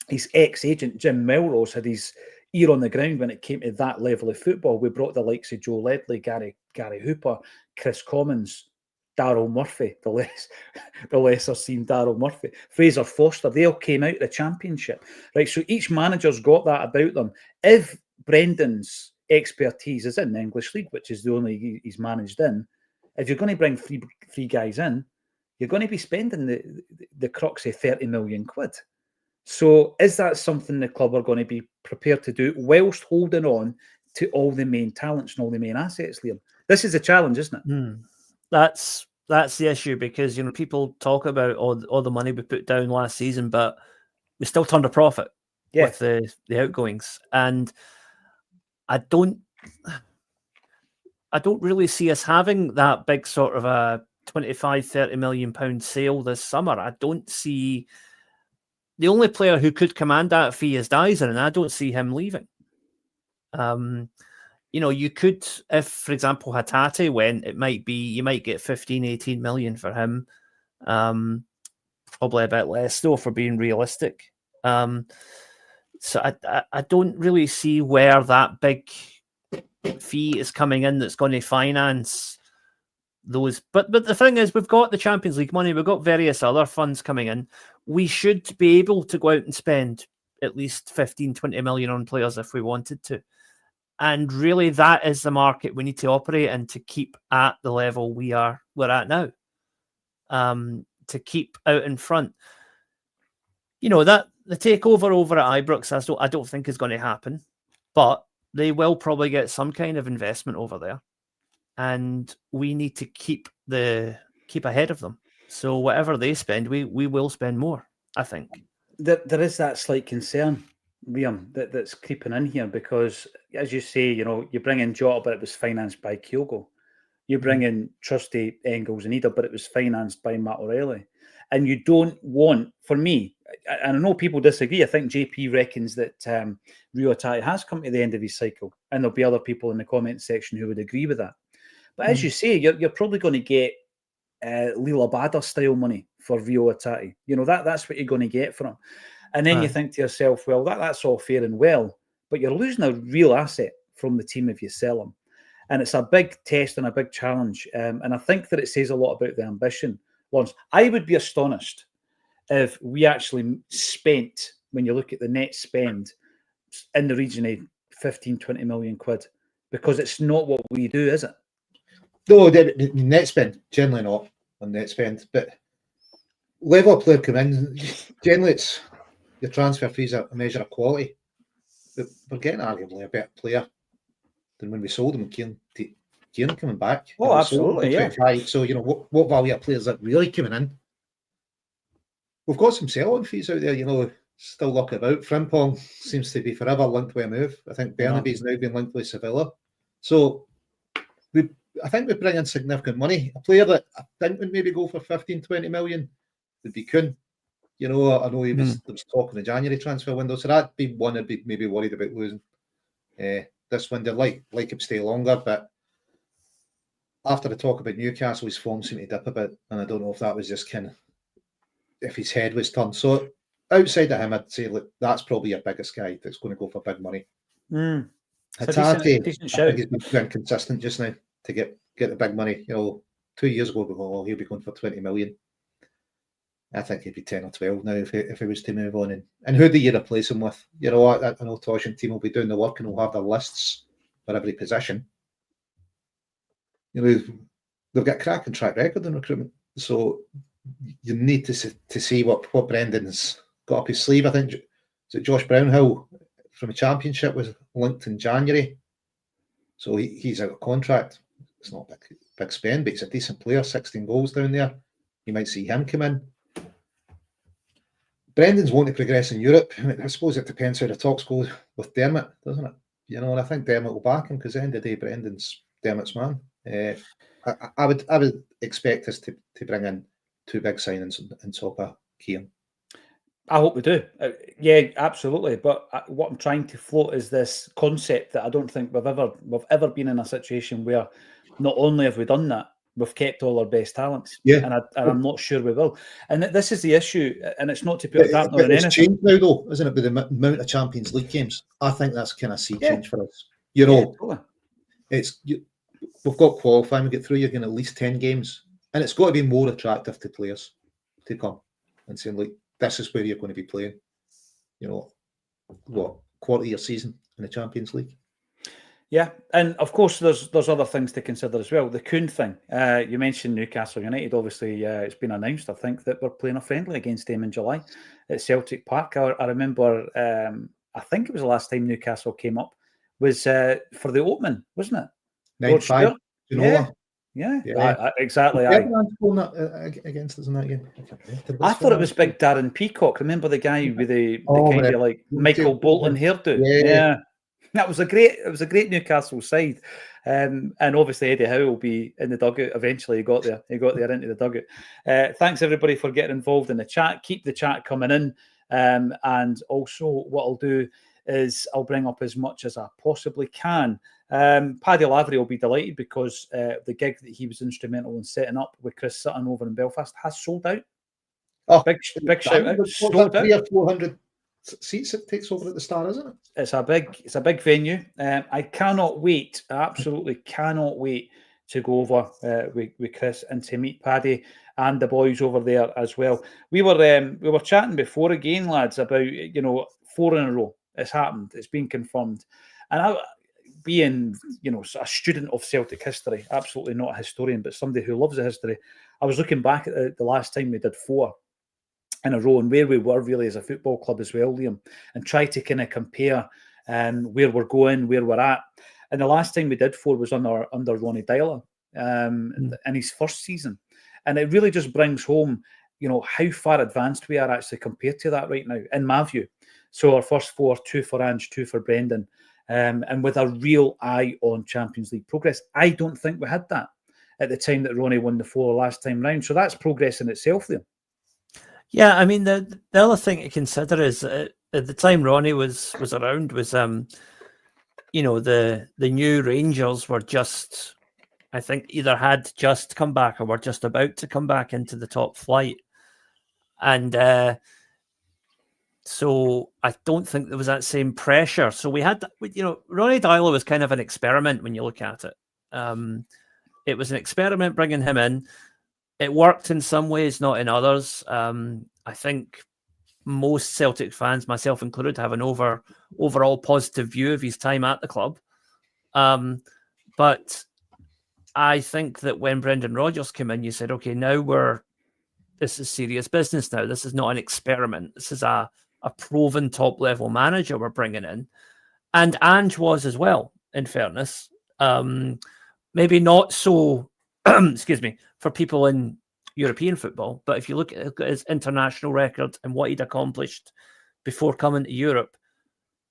his ex-agent, Jim Melrose, had his ear on the ground when it came to that level of football. We brought the likes of Joe Ledley, Gary Hooper, Chris Commons, Daryl Murphy, the lesser seen Daryl Murphy, Fraser Foster. They all came out of the Championship. Right, so each manager's got that about them. If Brendan's expertise is in the English league, which is the only he's managed in, if you're going to bring three guys in, you're going to be spending the crux of 30 million quid. So is that something the club are going to be prepared to do whilst holding on to all the main talents and all the main assets, Liam? This is a challenge, isn't it? That's the issue, because people talk about all the money we put down last season, but we still turned a profit with the outgoings. And I don't really see us having that big sort of a 25-30 million pound sale this summer. I don't see. The only player who could command that fee is Dyser, and I don't see him leaving. You could, if, for example, Hatate went, you might get 15, 18 million for him. Probably a bit less, though, for being realistic. So I don't really see where that big fee is coming in that's going to finance those. But the thing is, we've got the Champions League money, we've got various other funds coming in. We should be able to go out and spend at least 15, 20 million on players if we wanted to. And really, that is the market we need to operate in to keep at the level we're at now. To keep out in front. That the takeover over at Ibrox, I don't think is going to happen, but they will probably get some kind of investment over there, and we need to keep ahead of them. So whatever they spend, we will spend more, I think. There is that slight concern, Liam, that's creeping in here, because, as you say, you bring in Jota, but it was financed by Kyogo. You bring in Trusty, Engels and Eder, but it was financed by Matt O'Reilly. And you don't want, for me, and I know people disagree, I think JP reckons that Rio Hatate has come to the end of his cycle, and there'll be other people in the comment section who would agree with that. But as you say, you're probably going to get Lila Bader style money for Rio Hatate. That's what you're going to get from him. And then you think to yourself, well, that's all fair and well, but you're losing a real asset from the team if you sell him. And it's a big test and a big challenge. And I think that it says a lot about the ambition. Lawrence, I would be astonished if we actually spent, when you look at the net spend, in the region of 15, 20 million quid, because it's not what we do, is it? No, the net spend, generally not on net spend, but level of player come in, generally it's the transfer fees are a measure of quality. But we're getting arguably a better player than when we sold him. Kieran coming back. Oh, absolutely, yeah. So, what value of players that really coming in? We've got some sell-on fees out there, still looking about. Frimpong seems to be forever linked with a move. I think Bernabe's now been linked with Sevilla. So, I think we bring in significant money. A player that I think would maybe go for 15, 20 million would be Kuhn. I know there was talk in the January transfer window, so that'd be one I'd be maybe worried about losing. This window, like him stay longer, but after the talk about Newcastle, his form seemed to dip a bit, and I don't know if that was just kind of if his head was turned. So outside of him, I'd say that's probably your biggest guy that's going to go for big money. Hatate, I think he's been consistent just now to get the big money. 2 years ago, we go, well, he'll be going for 20 million. I think he'd be 10 or 12 now if he was to move on. And who do you replace him with? I know Tosh and team will be doing the work and will have their lists for every position. They've got a cracking track record in recruitment. So you need to see what Brendan's got up his sleeve. I think Josh Brownhill from the Championship was linked in January. So he's out of contract. It's not a big spend, but he's a decent player, 16 goals down there. You might see him come in. Brendan's wanting to progress in Europe. I suppose it depends how the talks go with Dermot, doesn't it? You know, and I think Dermot will back him because at the end of the day, Brendan's Dermot's man. I would expect us to bring in 2 big signings on top of Kieran. I hope we do. Yeah, absolutely. But what I'm trying to float is this concept that I don't think we've ever been in a situation where not only have we done that, we've kept all our best talents. Yeah. And I'm not sure we will. And this is the issue, and it's not to put a dampener on anything. It's changed now, though, isn't it, with the amount of Champions League games? I think that's kind of sea change for us. You know, totally. We've got qualifying, we get through, you're getting at least 10 games. And it's got to be more attractive to players to come and saying, like, this is where you're going to be playing, you know, quarter of your season in the Champions League. Yeah, and of course there's other things to consider as well. The Kuhn thing, you mentioned Newcastle United. Obviously, it's been announced, I think, that we're playing a friendly against them in July at Celtic Park. I remember, I think it was the last time Newcastle came up was for the opening, wasn't it? 9-5, you know. Yeah. Exactly. Against us in that game. I thought it was big Darren Peacock. Remember the guy with the kind of like Michael Bolton hairdo? Yeah. That was a great Newcastle side, and obviously Eddie Howe will be in the dugout eventually. He got there into the dugout. Thanks everybody for getting involved in the chat. Keep the chat coming in, and also what I'll do is I'll bring up as much as I possibly can. Paddy Lavery will be delighted because the gig that he was instrumental in setting up with Chris Sutton over in Belfast has sold out. Oh, big shout out! Sold out. 300 or 400 seats it takes over at the Star, isn't it? It's a big venue. I cannot wait. I absolutely cannot wait to go over with Chris and to meet Paddy and the boys over there as well. We were chatting before again, lads, about 4 in a row. It's happened. It's been confirmed. And I, being a student of Celtic history, absolutely not a historian, but somebody who loves the history, I was looking back at the last time we did 4 in a row and where we were really as a football club as well, Liam, and try to kind of compare where we're going, where we're at. And the last time we did 4 was under Ronny Deila in his first season. And it really just brings home, how far advanced we are actually compared to that right now, in my view. So our first 4, 2 for Ange, 2 for Brendan, and with a real eye on Champions League progress. I don't think we had that at the time that Ronny won the 4 last time round. So that's progress in itself there. Yeah, I mean, the other thing to consider is at the time Ronny was around was, the new Rangers were just, I think, either had just come back or were just about to come back into the top flight. And so I don't think there was that same pressure. So we had, Ronny Deila was kind of an experiment when you look at it. It was an experiment bringing him in. It worked in some ways, not in others. I think most Celtic fans, myself included, have an overall positive view of his time at the club. But I think that when Brendan Rodgers came in, you said, okay, now this is serious business now. This is not an experiment. This is a proven top-level manager we're bringing in. And Ange was as well, in fairness. Maybe not so, excuse me, for people in European football, but if you look at his international record and what he'd accomplished before coming to Europe,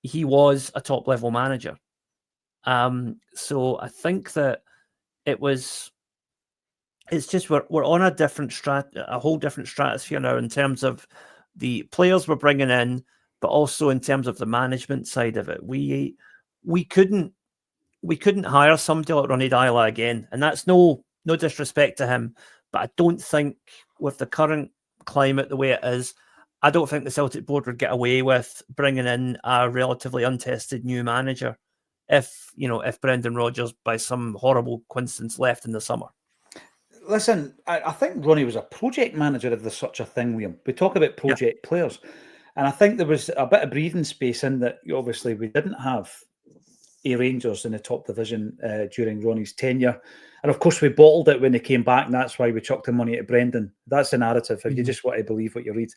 he was a top-level manager. So I think that it's just we're on a whole different stratosphere now in terms of the players we're bringing in, but also in terms of the management side of it. We couldn't hire somebody like Ronny Deila again, and that's no disrespect to him, but I don't think with the current climate the way it is, I don't think the Celtic board would get away with bringing in a relatively untested new manager if Brendan Rodgers by some horrible coincidence left in the summer. Listen, I think Ronny was a project manager, if there's such a thing, Liam. We talk about project players, and I think there was a bit of breathing space in that. Obviously, we didn't have Rangers in the top division during Ronny's tenure, and of course we bottled it when they came back, and that's why we chucked the money to Brendan. That's the narrative, if you just want to believe what you read.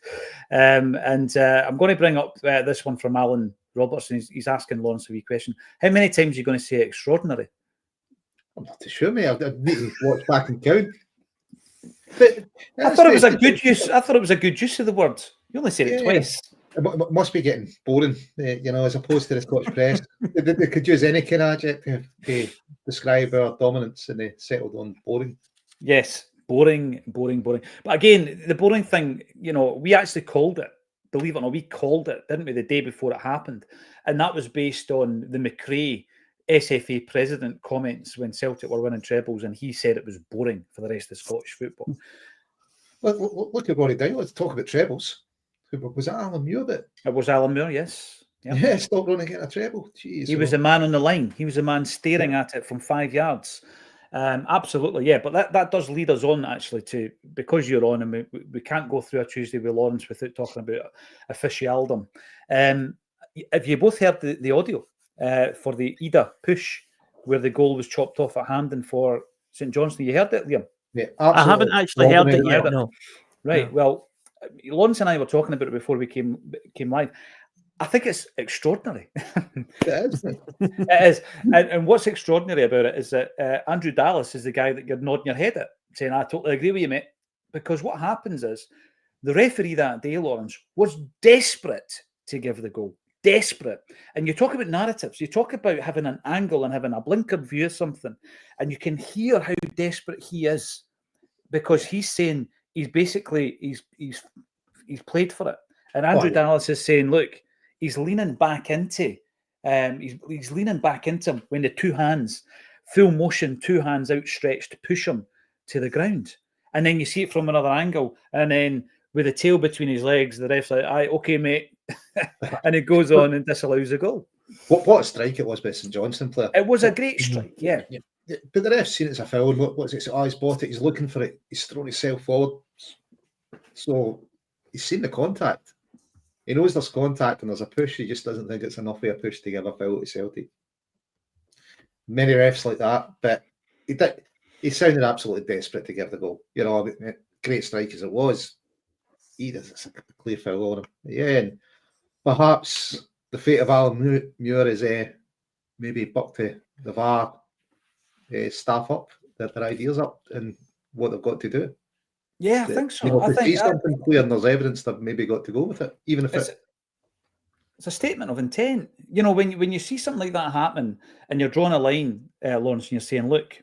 And I'm going to bring up this one from Alan Robertson. He's asking Lawrence a wee question. How many times are you going to say extraordinary? I'm not too sure, mate. I'd need to watch back and count. But I thought it was a good use. I thought it was a good use of the word. You only said it twice. It must be getting boring, as opposed to the Scottish press. They could use any kind of adjective to describe our dominance, and they settled on boring. Yes, boring. But again, the boring thing, we actually called it. Believe it or not, we called it, didn't we, the day before it happened? And that was based on the McRae SFA president comments when Celtic were winning trebles, and he said it was boring for the rest of Scottish football. Well, look at Ronny Deila. Let's talk about trebles. Was that Alan Muir? It was Alan Muir, yes. Yeah, stop running getting a treble. Jeez, he was the man on the line. He was the man staring at it from 5 yards. Absolutely, yeah. But that does lead us on, actually, to, because you're on, and we can't go through a Tuesday with Lawrence without talking about officialdom. Have you both heard the audio for the Ida push, where the goal was chopped off at Hampden for St Johnstone? You heard it, Liam? Yeah, I haven't actually heard it yet. No. Right. No. Well, Lawrence and I were talking about it before we came live. I think it's extraordinary. It is. It is. And what's extraordinary about it is that Andrew Dallas is the guy that you're nodding your head at, saying, I totally agree with you, mate. Because what happens is the referee that day, Lawrence, was desperate to give the goal. Desperate. And you talk about narratives. You talk about having an angle and having a blinkered view of something. And you can hear how desperate he is, because he's saying he's played for it. And Andrew Dallas is saying, look, he's leaning back into he's leaning back into him when the two hands, full motion, two hands outstretched, push him to the ground. And then you see it from another angle, and then with the tail between his legs, the ref's like, aye, okay, mate. And he goes on and disallows the goal. What a strike it was by St Johnstone player. It was a great strike, yeah. But the ref's seen it as a foul. What's it? He's bought it. He's looking for it. He's thrown himself forward. So he's seen the contact. He knows there's contact and there's a push. He just doesn't think it's enough of a push to give a foul to Celtic. Many refs like that, but he sounded absolutely desperate to give the goal. Great strike as it was. He does a clear foul on him. Yeah, and perhaps the fate of Alan Muir is maybe buck to the VAR staff up, their ideas up, and what they've got to do. Yeah, I think so. If they see something clear and there's evidence, they've maybe got to go with it, even if it's a statement of intent. When you see something like that happen and you're drawing a line, Lawrence, and you're saying, look,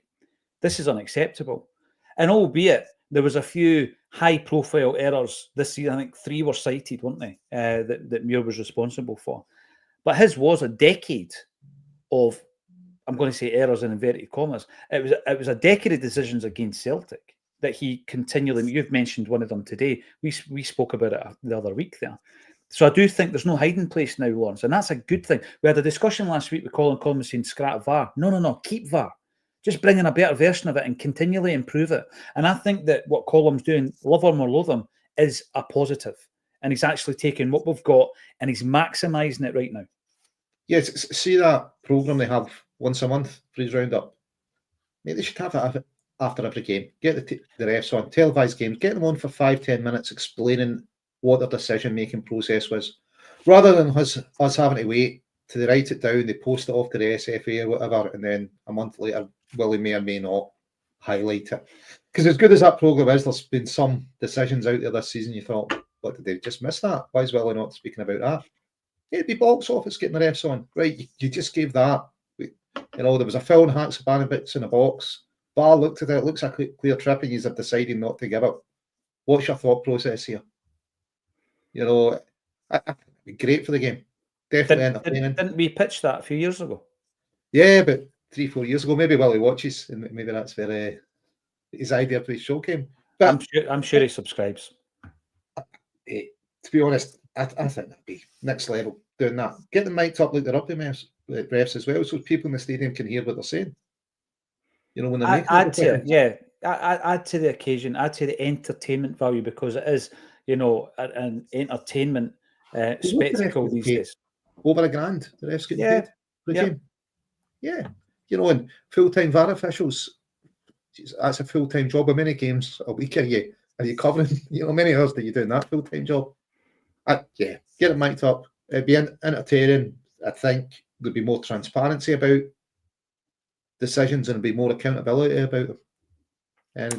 this is unacceptable. And albeit there was a few high-profile errors this season, I think 3 were cited, weren't they, that Muir was responsible for. But his was a decade of, I'm going to say errors in inverted commas. It was a decade of decisions against Celtic that he continually, you've mentioned one of them today. We spoke about it the other week there. So I do think there's no hiding place now, Lawrence, and that's a good thing. We had a discussion last week with Colin Coleman saying scrap VAR. No, keep VAR. Just bring in a better version of it and continually improve it. And I think that what Colum's doing, love him or loathe him, is a positive. And he's actually taking what we've got and he's maximising it right now. Yes, see that programme they have once a month for his roundup? Maybe they should have it after every game. Get the refs on, televised games, get them on for 5-10 minutes explaining what their decision-making process was, rather than us having to wait till they write it down, they post it off to the SFA or whatever, and then a month later, Willie may or may not highlight it. Because as good as that programme is, there's been some decisions out there this season you thought, what, did they just miss that? Why is Willie not speaking about that? It'd be box office getting the refs on. Right, you just gave that. There was a foul in Haksabanovic in the box. VAR looked at it, it looks like a clear trip, and you've decided not to give it. What's your thought process here? I think it'd be great for the game. Definitely entertaining. Didn't we pitch that a few years ago? Yeah, but 3-4 years ago, maybe while he watches, and maybe that's where his idea for his show came. But I'm sure he subscribes. To be honest, I think that'd be next level doing that. Get them mic'd up like they're up to refs as well, so people in the stadium can hear what they're saying. When they're making add to the occasion, add to the entertainment value, because it is, an entertainment spectacle these days. Over $1,000, the refs get paid for the game. Yeah, and full-time VAR officials, that's a full-time job. How many games a week are you covering? How many hours do you do in that full-time job? Get it mic'd up. It'd be entertaining. I think there'd be more transparency about decisions and there'd be more accountability about them. And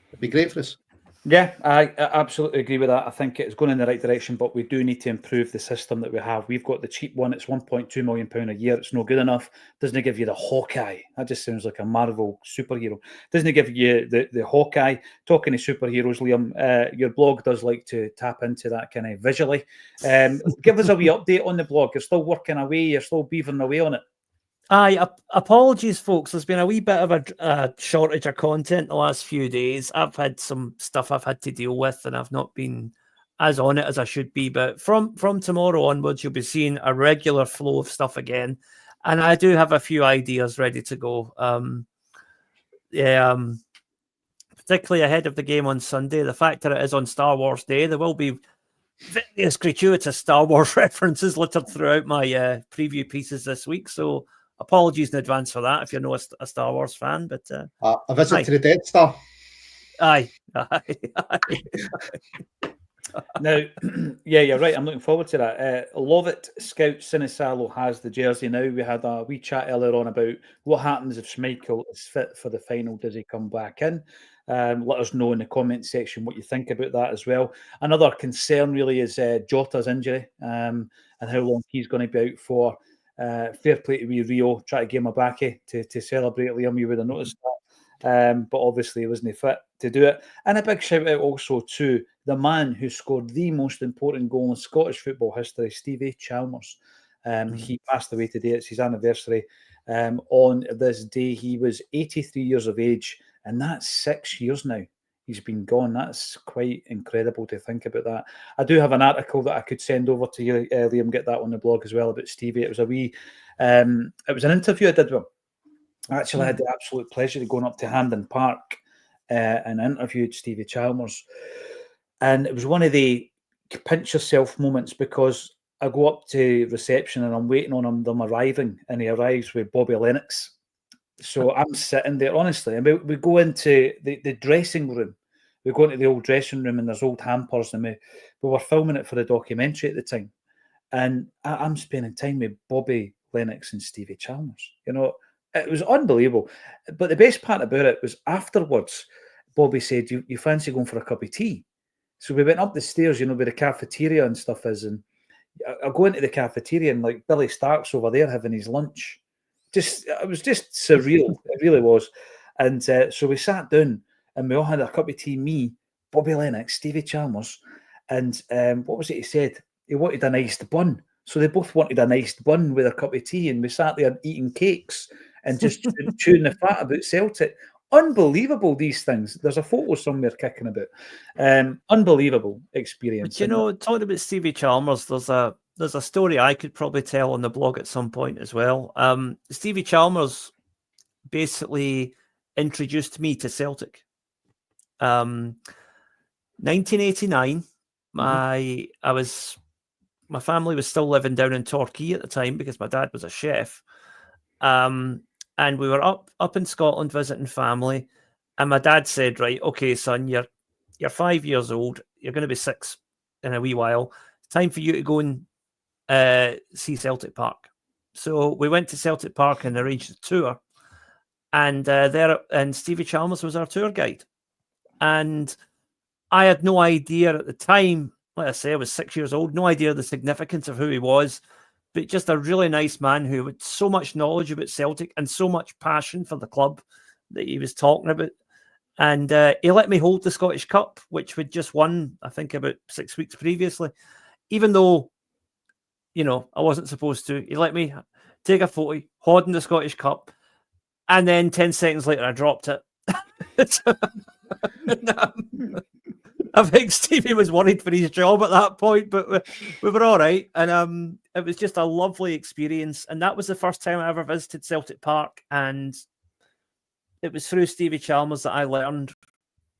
it'd be great for us. Yeah, I absolutely agree with that. I think it's going in the right direction, but we do need to improve the system that we have. We've got the cheap one, it's £1.2 million a year. It's no good enough. Doesn't give you the Hawkeye. That just sounds like a Marvel superhero. Doesn't give you the Hawkeye. Talking to superheroes, Liam, your blog does like to tap into that kind of visually. Give us a wee update on the blog. You're still working away, you're still beavering away on it. Aye, apologies, folks. There's been a wee bit of a shortage of content the last few days. I've had some stuff I've had to deal with, and I've not been as on it as I should be. But from tomorrow onwards, you'll be seeing a regular flow of stuff again. And I do have a few ideas ready to go. Particularly ahead of the game on Sunday. The fact that it is on Star Wars Day, there will be various gratuitous Star Wars references littered throughout my preview pieces this week. So apologies in advance for that if you're not a Star Wars fan. But a visit to the Death Star. Aye. Now, yeah, you're right. I'm looking forward to that. Love it. Scout Sinisalo has the jersey now. We had a wee chat earlier on about what happens if Schmeichel is fit for the final. Does he come back in? Let us know in the comment section what you think about that as well. Another concern really is Jota's injury and how long he's going to be out for. Fair play to wee Rio. Try to give him a backie to celebrate. Liam, you would have noticed that. But obviously he wasn't fit to do it. And a big shout out also to the man who scored the most important goal in Scottish football history, Stevie Chmer. He passed away today. It's his anniversary. On this day, he was 83 years of age, and that's 6 years now. He's been gone. That's quite incredible to think about that. I do have an article that I could send over to you, Liam, get that on the blog as well about Stevie. It was a wee, it was an interview I did with him. Actually, I had the absolute pleasure of going up to Hampden Park and interviewed Stevie Chmer. And it was one of the pinch yourself moments because I go up to reception and I'm waiting on them arriving, and he arrives with Bobby Lennox. So I'm sitting there, honestly, and we go into the dressing room. We go into the old dressing room and there's old hampers, and we were filming it for the documentary at the time. And I'm spending time with Bobby Lennox and Stevie Chmer. You know, it was unbelievable. But the best part about it was afterwards, Bobby said, you fancy going for a cup of tea? So we went up the stairs, you know, where the cafeteria and stuff is. And I go into the cafeteria and like Billy Stark's over there having his lunch. It was just surreal. It really was. And so we sat down and we all had a cup of tea, me, Bobby Lennox, Stevie Chmer. And what was it he said? He wanted an iced bun. So they both wanted an iced bun with a cup of tea. And we sat there eating cakes and just chewing the fat about Celtic. Unbelievable, these things. There's a photo somewhere kicking about. Unbelievable experience. But you know, talking about Stevie Chmer, there's a story I could probably tell on the blog at some point as well. Stevie Chmer basically introduced me to Celtic. 1989, my family was still living down in Torquay at the time because my dad was a chef. And we were up in Scotland visiting family, and my dad said, "Right, okay, son, you're 5 years old. You're going to be 6 in a wee while. It's time for you to go and see Celtic Park." So we went to Celtic Park and arranged a tour, and Stevie Chmer was our tour guide. And I had no idea at the time. Like I say, I was 6 years old. No idea the significance of who he was. But just a really nice man who had so much knowledge about Celtic and so much passion for the club that he was talking about. And he let me hold the Scottish Cup, which we'd just won, I think, about 6 weeks previously. Even though, you know, I wasn't supposed to. He let me take a photo, holding the Scottish Cup, and then 10 seconds later, I dropped it. I think Stevie was worried for his job at that point, but we were all right. And it was just a lovely experience. And that was the first time I ever visited Celtic Park. And it was through Stevie Chmer that I learned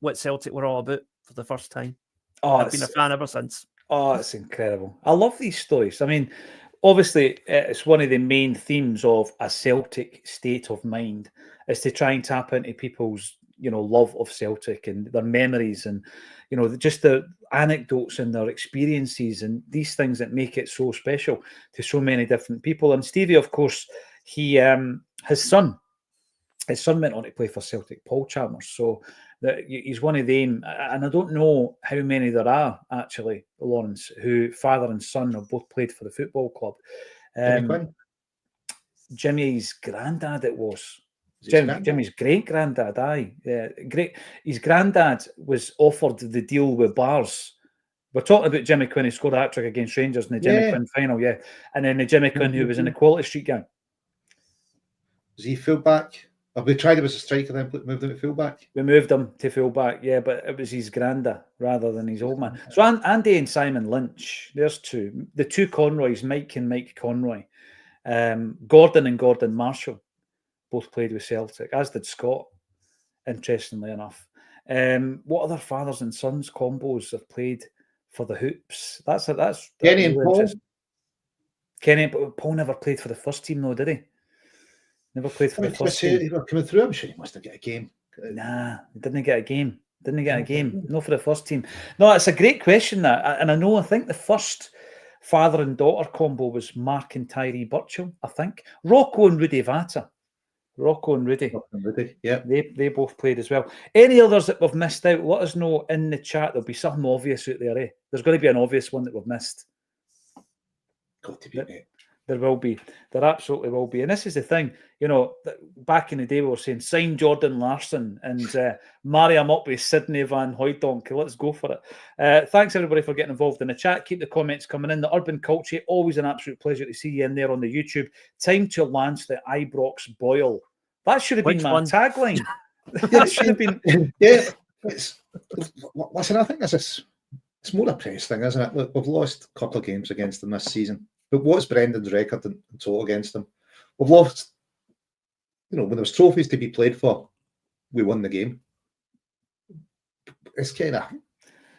what Celtic were all about for the first time. I've been a fan ever since. Oh, it's incredible. I love these stories. I mean, obviously, it's one of the main themes of a Celtic state of mind is to try and tap into people's, you know, love of Celtic and their memories and, you know, just the anecdotes and their experiences and these things that make it so special to so many different people. And Stevie, of course, his son went on to play for Celtic, Paul Chmer. So That he's one of them, and I don't know how many there are actually, Lawrence, who father and son have both played for the football club. Jimmy Quinn? Jimmy's granddad, it was. Granddad? Jimmy's great granddad, aye. Yeah, great. His granddad was offered the deal with Bars. We're talking about Jimmy Quinn, who scored a hat-trick against Rangers in the Jimmy Quinn final, yeah. And then the Jimmy Quinn who was in the Quality Street gang. Was he fullback? Have we tried him as a striker, then moved him to fullback? We moved him to fullback, yeah, but it was his granda rather than his old man. So Andy and Simon Lynch, there's two. The two Conroys, Mike and Mike Conroy. Gordon and Gordon Marshall both played with Celtic, as did Scott, interestingly enough. What other fathers and sons combos have played for the Hoops? That's Kenny and Paul. Kenny, but Paul never played for the first team, though, did he? Never played for the first team. He was coming through. I'm sure he must have got a game. Nah, he didn't get a game. No, for the first team. No, it's a great question, that. And I think the first father and daughter combo was Mark and Tyree Burchill, I think. Rocco and Rudy Vata. Yeah. They both played as well. Any others that we've missed out, let us know in the chat. There'll be something obvious out there, eh? There's going to be an obvious one that we've missed. Got to be, mate. There will be. There absolutely will be. And this is the thing, back in the day we were saying, sign Jordan Larson and marry him up with Sydney Van Hooijdonk. Let's go for it. Thanks, everybody, for getting involved in the chat. Keep the comments coming in. The Urban Culture, always an absolute pleasure to see you in there on the YouTube. Time to lance the Ibrox boil. That should have been my tagline. That should have been... Yeah. Listen, I think it's more a press thing, isn't it? Look, we've lost a couple of games against them this season. But what's Brendan's record in total against them? We've lost, when there was trophies to be played for, we won the game. It's kind of...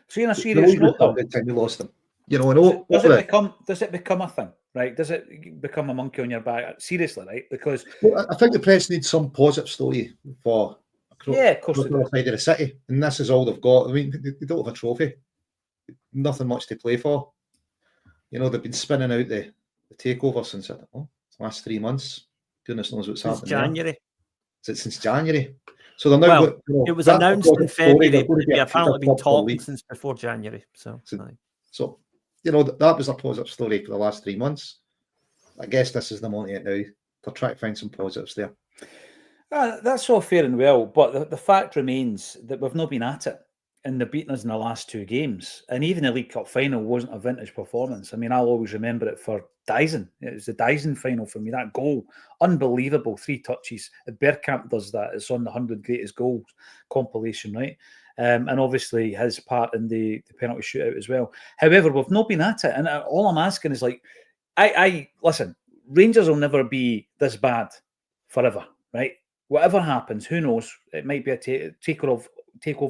So in a serious note, though, time we lost them. Does it become a thing, right? Does it become a monkey on your back? Seriously, right? Because... Well, I think the press needs some positive story for... Yeah, of course. Side of the city. And this is all they've got. I mean, they don't have a trophy. Nothing much to play for. They've been spinning out the takeover since, the last 3 months. Goodness knows what's happened. January. Since January. So they're now... it was announced in February, but it'd apparently been talking since before January. So that was a positive story for the last 3 months. I guess this is the moment now. They're trying to find some positives there. That's all fair and well, but the fact remains that we've not been at it. And they've beaten us in the last 2 games. And even the League Cup final wasn't a vintage performance. I mean, I'll always remember it for Dyson. It was the Dyson final for me. That goal, unbelievable, 3 touches. Bergkamp does that. It's on the 100 greatest goals compilation, right? And obviously his part in the penalty shootout as well. However, we've not been at it. And all I'm asking is, listen, Rangers will never be this bad forever, right? Whatever happens, who knows? It might be a takeover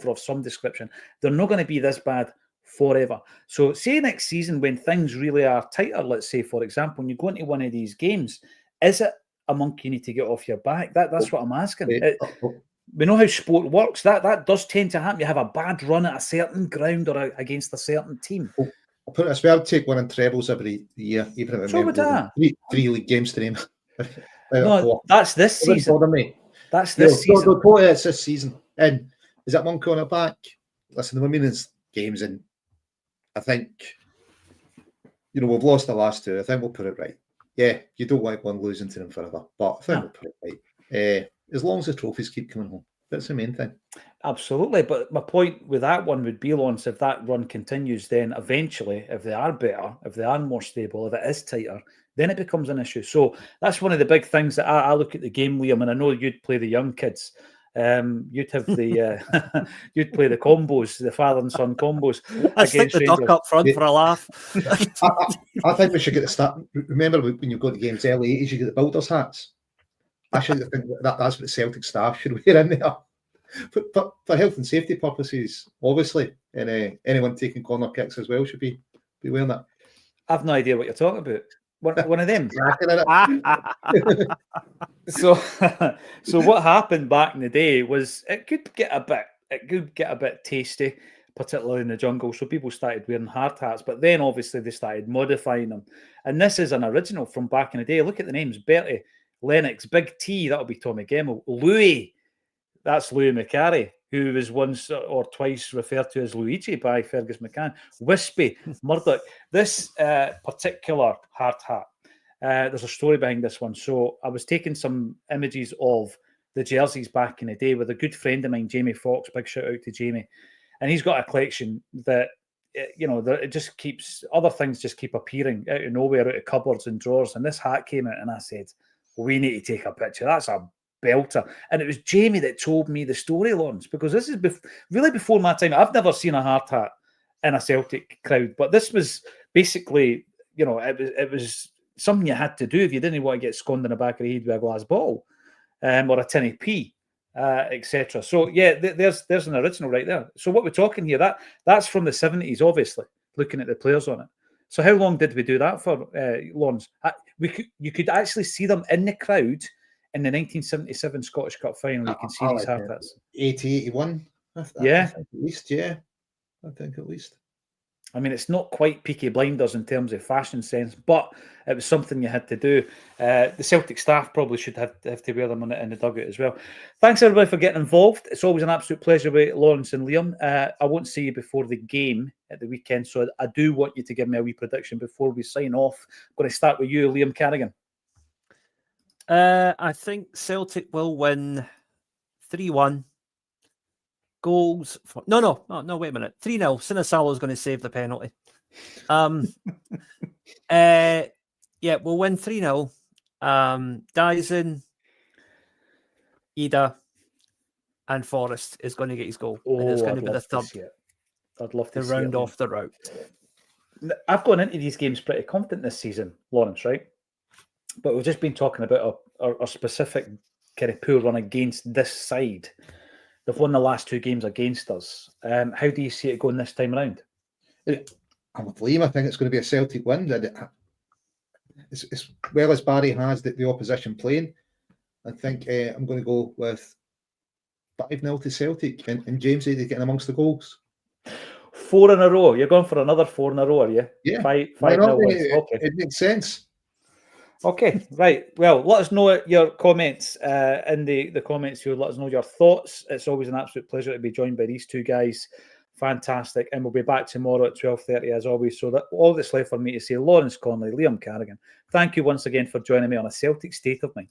of some description. They're not going to be this bad forever. So say next season when things really are tighter, let's say, for example, when you go into one of these games, is it a monkey you need to get off your back? That's what I'm asking. We know how sport works. That does tend to happen. You have a bad run at a certain ground or against a certain team. I'll put it this way, I would take winning trebles every year, even if it meant 3 league games to name. No, that's this season. That's this season. It's this season. And is that monkey on our back? Listen, we're meaning games, and I think, we've lost the last 2. I think we'll put it right. Yeah, you don't want one losing to them forever, but I think we'll put it right. As long as the trophies keep coming home. That's the main thing. Absolutely. But my point with that one would be, Lawrence, if that run continues, then eventually, if they are better, if they are more stable, if it is tighter, then it becomes an issue. So that's one of the big things that I look at the game, Liam, and I know you'd play the young kids. You'd have the you'd play the combos, the father and son combos. I stick the duck up front for a laugh. I think we should get the start. Remember when you go to games early 80s, you get the builders hats. I should think that's what the Celtic staff should wear in there. But for health and safety purposes, obviously, and anyone taking corner kicks as well should be wearing that. I've no idea what you're talking about. One of them. So what happened back in the day was it could get a bit tasty, particularly in the jungle. So people started wearing hard hats, but then obviously they started modifying them. And this is an original from back in the day. Look at the names: Bertie, Lennox, Big T. That'll be Tommy Gemmell. Louis, that's Louis McCarry, who was once or twice referred to as Luigi by Fergus McCann. Wispy, Murdoch. This particular hard hat, there's a story behind this one. So I was taking some images of the jerseys back in the day with a good friend of mine, Jamie Fox. Big shout out to Jamie. And he's got a collection that, it just keeps, other things just keep appearing out of nowhere, out of cupboards and drawers. And this hat came out and I said, we need to take a picture. That's a belter. And it was Jamie that told me the story, Lawrence, because this is really before my time. I've never seen a hard hat in a Celtic crowd, but this was basically, it was something you had to do if you didn't want to get sconed in the back of the head with a glass bottle or a tin of pee, etc. So yeah, there's an original right there. So what we're talking here, that's from the 70s, obviously, looking at the players on it. So how long did we do that for, Lawrence? You could actually see them in the crowd in the 1977 Scottish Cup final. You can see these hard hats. 80, 81. Yeah. I think at least, yeah. I think at least. I mean, it's not quite Peaky Blinders in terms of fashion sense, but it was something you had to do. The Celtic staff probably should have to wear them in the dugout as well. Thanks, everybody, for getting involved. It's always an absolute pleasure with Lawrence and Liam. I won't see you before the game at the weekend, so I do want you to give me a wee prediction before we sign off. I'm going to start with you, Liam Carrigan. I think Celtic will win 3-1. Goals. No, wait a minute. 3-0. Sinisalo is going to save the penalty. Yeah, we'll win 3-0. Dyson, Ida, and Forrest is going to get his goal. And it's going to be the third. I'd love to round off the route. I've gone into these games pretty confident this season, Lawrence, right? But we've just been talking about our specific kind of poor run against this side. They've won the last 2 games against us. How do you see it going this time around? I'm with Liam. I think it's going to be a Celtic win. As well as Barry has the opposition playing, I think I'm going to go with 5-0 to Celtic and James Eddie getting amongst the goals. 4 in a row. You're going for another 4 in a row, are you? Yeah. 5-0 wins. Okay. It makes sense. Okay, right. Well, let us know your comments in the comments here. Let us know your thoughts. It's always an absolute pleasure to be joined by these two guys. Fantastic. And we'll be back tomorrow at 12:30 as always. So that all that's left for me to say, Lawrence Conley, Liam Carrigan, thank you once again for joining me on A Celtic State of Mind.